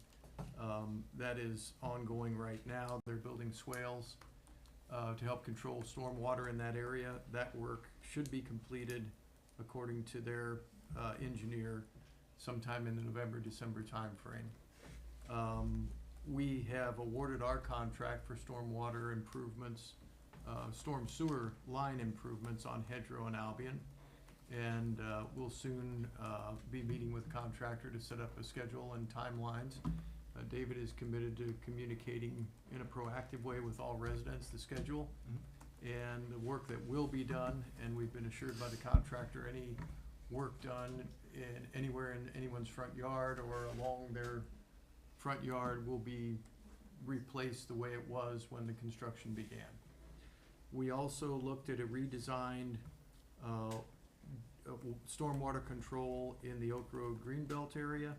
that is ongoing right now. They're building swales to help control stormwater in that area. That work should be completed, according to their engineer, sometime in the November-December timeframe. We have awarded our contract for stormwater improvements, storm sewer line improvements on Hedgerow and Albion. And we'll soon be meeting with the contractor to set up a schedule and timelines. David is committed to communicating in a proactive way with all residents the schedule and the work that will be done. And we've been assured by the contractor any work done anywhere in anyone's front yard or along their front yard will be replaced the way it was when the construction began. We also looked at a redesigned stormwater control in the Oak Road Greenbelt area.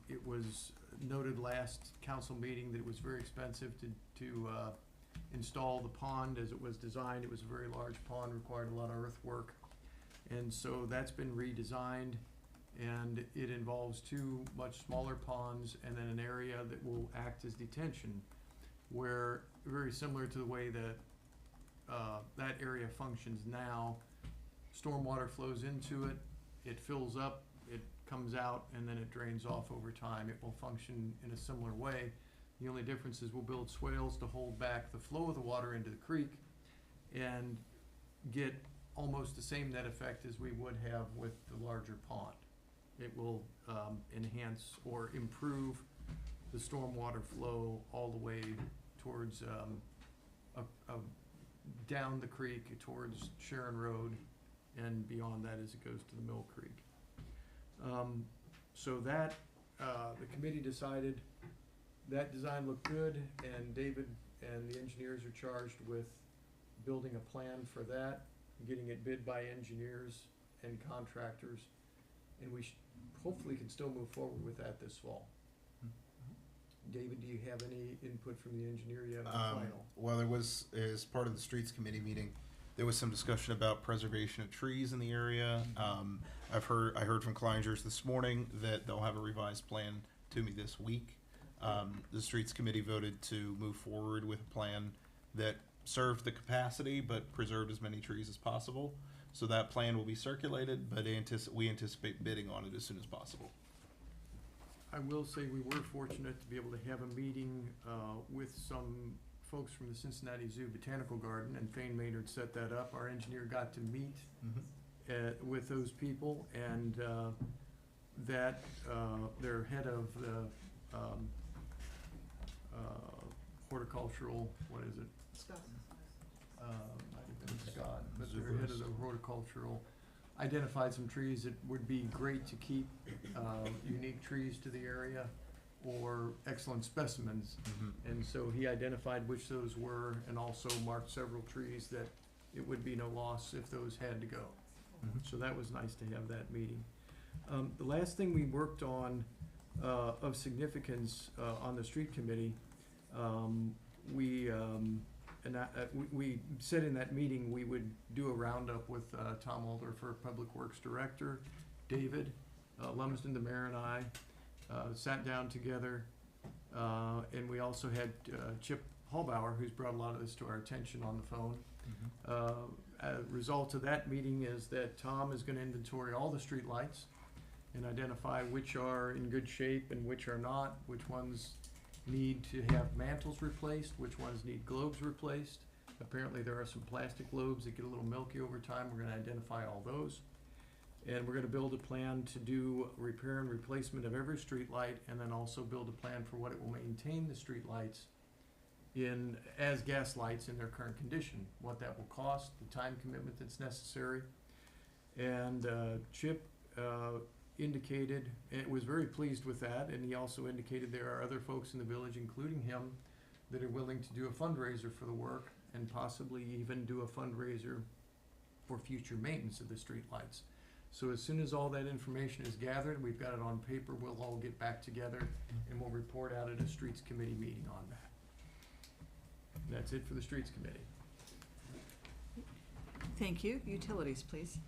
It was noted last council meeting that it was very expensive to install the pond as it was designed. It was a very large pond, required a lot of earthwork. And so that's been redesigned, and it involves 2 much smaller ponds and then an area that will act as detention, where very similar to the way that that area functions now. Stormwater flows into it, it fills up, it comes out, and then it drains off over time. It will function in a similar way. The only difference is we'll build swales to hold back the flow of the water into the creek and get almost the same net effect as we would have with the larger pond. It will enhance or improve the stormwater flow all the way towards down the creek towards Sharon Road and beyond that as it goes to the Mill Creek. So that the committee decided that design looked good, and David and the engineers are charged with building a plan for that, getting it bid by engineers and contractors, and we hopefully can still move forward with that this fall. David, do you have any input from the engineer yet on the final? Well, there was, as part of the Streets Committee meeting, there was some discussion about preservation of trees in the area. I heard from Kleinger's this morning that they'll have a revised plan to me this week. The Streets Committee voted to move forward with a plan that served the capacity but preserved as many trees as possible. So that plan will be circulated, but we anticipate bidding on it as soon as possible. I will say we were fortunate to be able to have a meeting with some folks from the Cincinnati Zoo Botanical Garden, and Thane Maynard set that up. Our engineer got to meet with those people, and that their head of the horticultural, what is it? Might have been Scott, but their head of the horticultural identified some trees that would be great to keep, unique trees to the area, or excellent specimens. And so he identified which those were, and also marked several trees that it would be no loss if those had to go. So that was nice to have that meeting. The last thing we worked on of significance on the street committee, we said in that meeting we would do a roundup with Tom Alder for Public Works Director, David Lumsden, the mayor, and I sat down together, and we also had Chip Hallbauer, who's brought a lot of this to our attention, on the phone. A result of that meeting is that Tom is going to inventory all the street lights and identify which are in good shape and which are not, which ones need to have mantles replaced, which ones need globes replaced. Apparently there are some plastic globes that get a little milky over time. We're going to identify all those. And we're going to build a plan to do repair and replacement of every street light, and then also build a plan for what it will maintain the street lights in as gas lights in their current condition, what that will cost, the time commitment that's necessary. And Chip indicated, and was very pleased with that, and he also indicated there are other folks in the village, including him, that are willing to do a fundraiser for the work, and possibly even do a fundraiser for future maintenance of the street lights. So as soon as all that information is gathered, we've got it on paper, we'll all get back together and we'll report out at a streets committee meeting on that. That's it for the streets committee. Thank you. Utilities, please.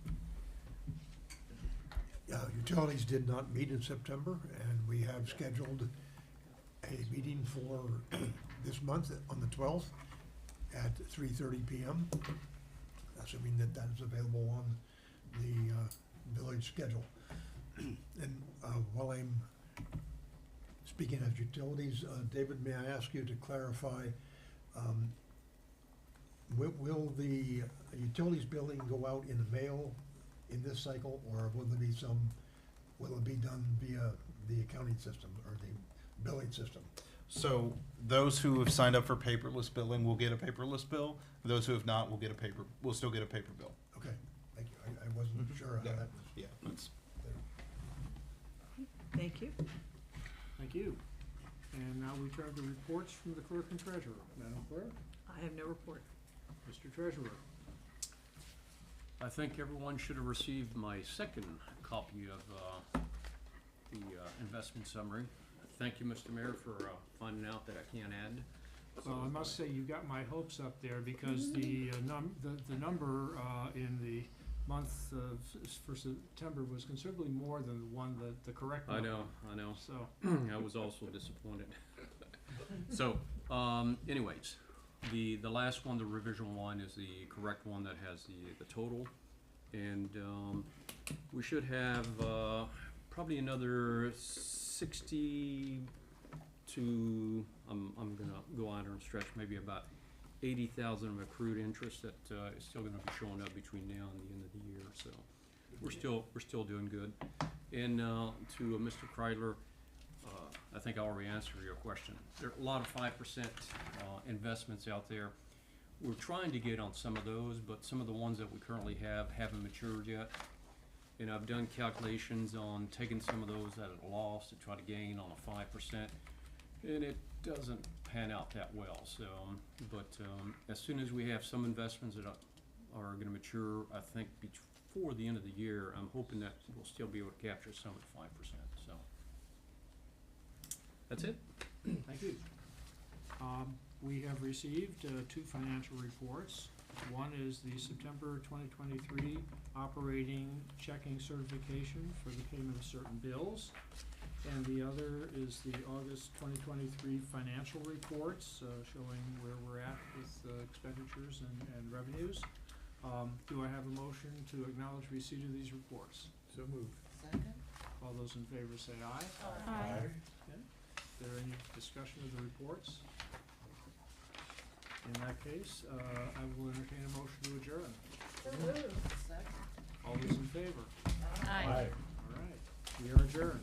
Utilities did not meet in September, and we have scheduled a meeting for this month on the 12th at 3:30 p.m., assuming that that is available on the village schedule. And while I'm speaking of utilities, David, may I ask you to clarify, will the utilities billing go out in the mail in this cycle, or will it be done via the accounting system or the billing system? So those who have signed up for paperless billing will get a paperless bill. Those who have not will still get a paper bill. Okay, thank you. I wasn't sure how that was. Yeah, that's. Thank you. Thank you. And now we turn to reports from the clerk and treasurer. Madam Clerk? I have no report. Mr. Treasurer? I think everyone should have received my second copy of the investment summary. Thank you, Mr. Mayor, for finding out that I can't add. Well, I must say, you got my hopes up there, because the number in the month for September was considerably more than the one that the correct number. I know. So, I was also disappointed. So, anyways, the last one, the revision one, is the correct one that has the total. And we should have probably another 60 to, I'm gonna go out and stretch, maybe about 80,000 of accrued interest that is still gonna be showing up between now and the end of the year. So we're still doing good. And to Mr. Kreidler, I think I already answered your question. There are a lot of 5% investments out there. We're trying to get on some of those, but some of the ones that we currently have haven't matured yet. And I've done calculations on taking some of those at a loss to try to gain on a 5%, and it doesn't pan out that well. So, but as soon as we have some investments that are going to mature, I think before the end of the year, I'm hoping that we'll still be able to capture some at 5%. So that's it. thank you. We have received two financial reports. One is the September 2023 operating checking certification for the payment of certain bills. And the other is the August 2023 financial reports showing where we're at with expenditures and revenues. Do I have a motion to acknowledge receipt of these reports? So moved. Second? All those in favor say aye. Aye. Okay. Is there any discussion of the reports? In that case, I will entertain a motion to adjourn. Second. All those in favor? Aye. All right, we are adjourned.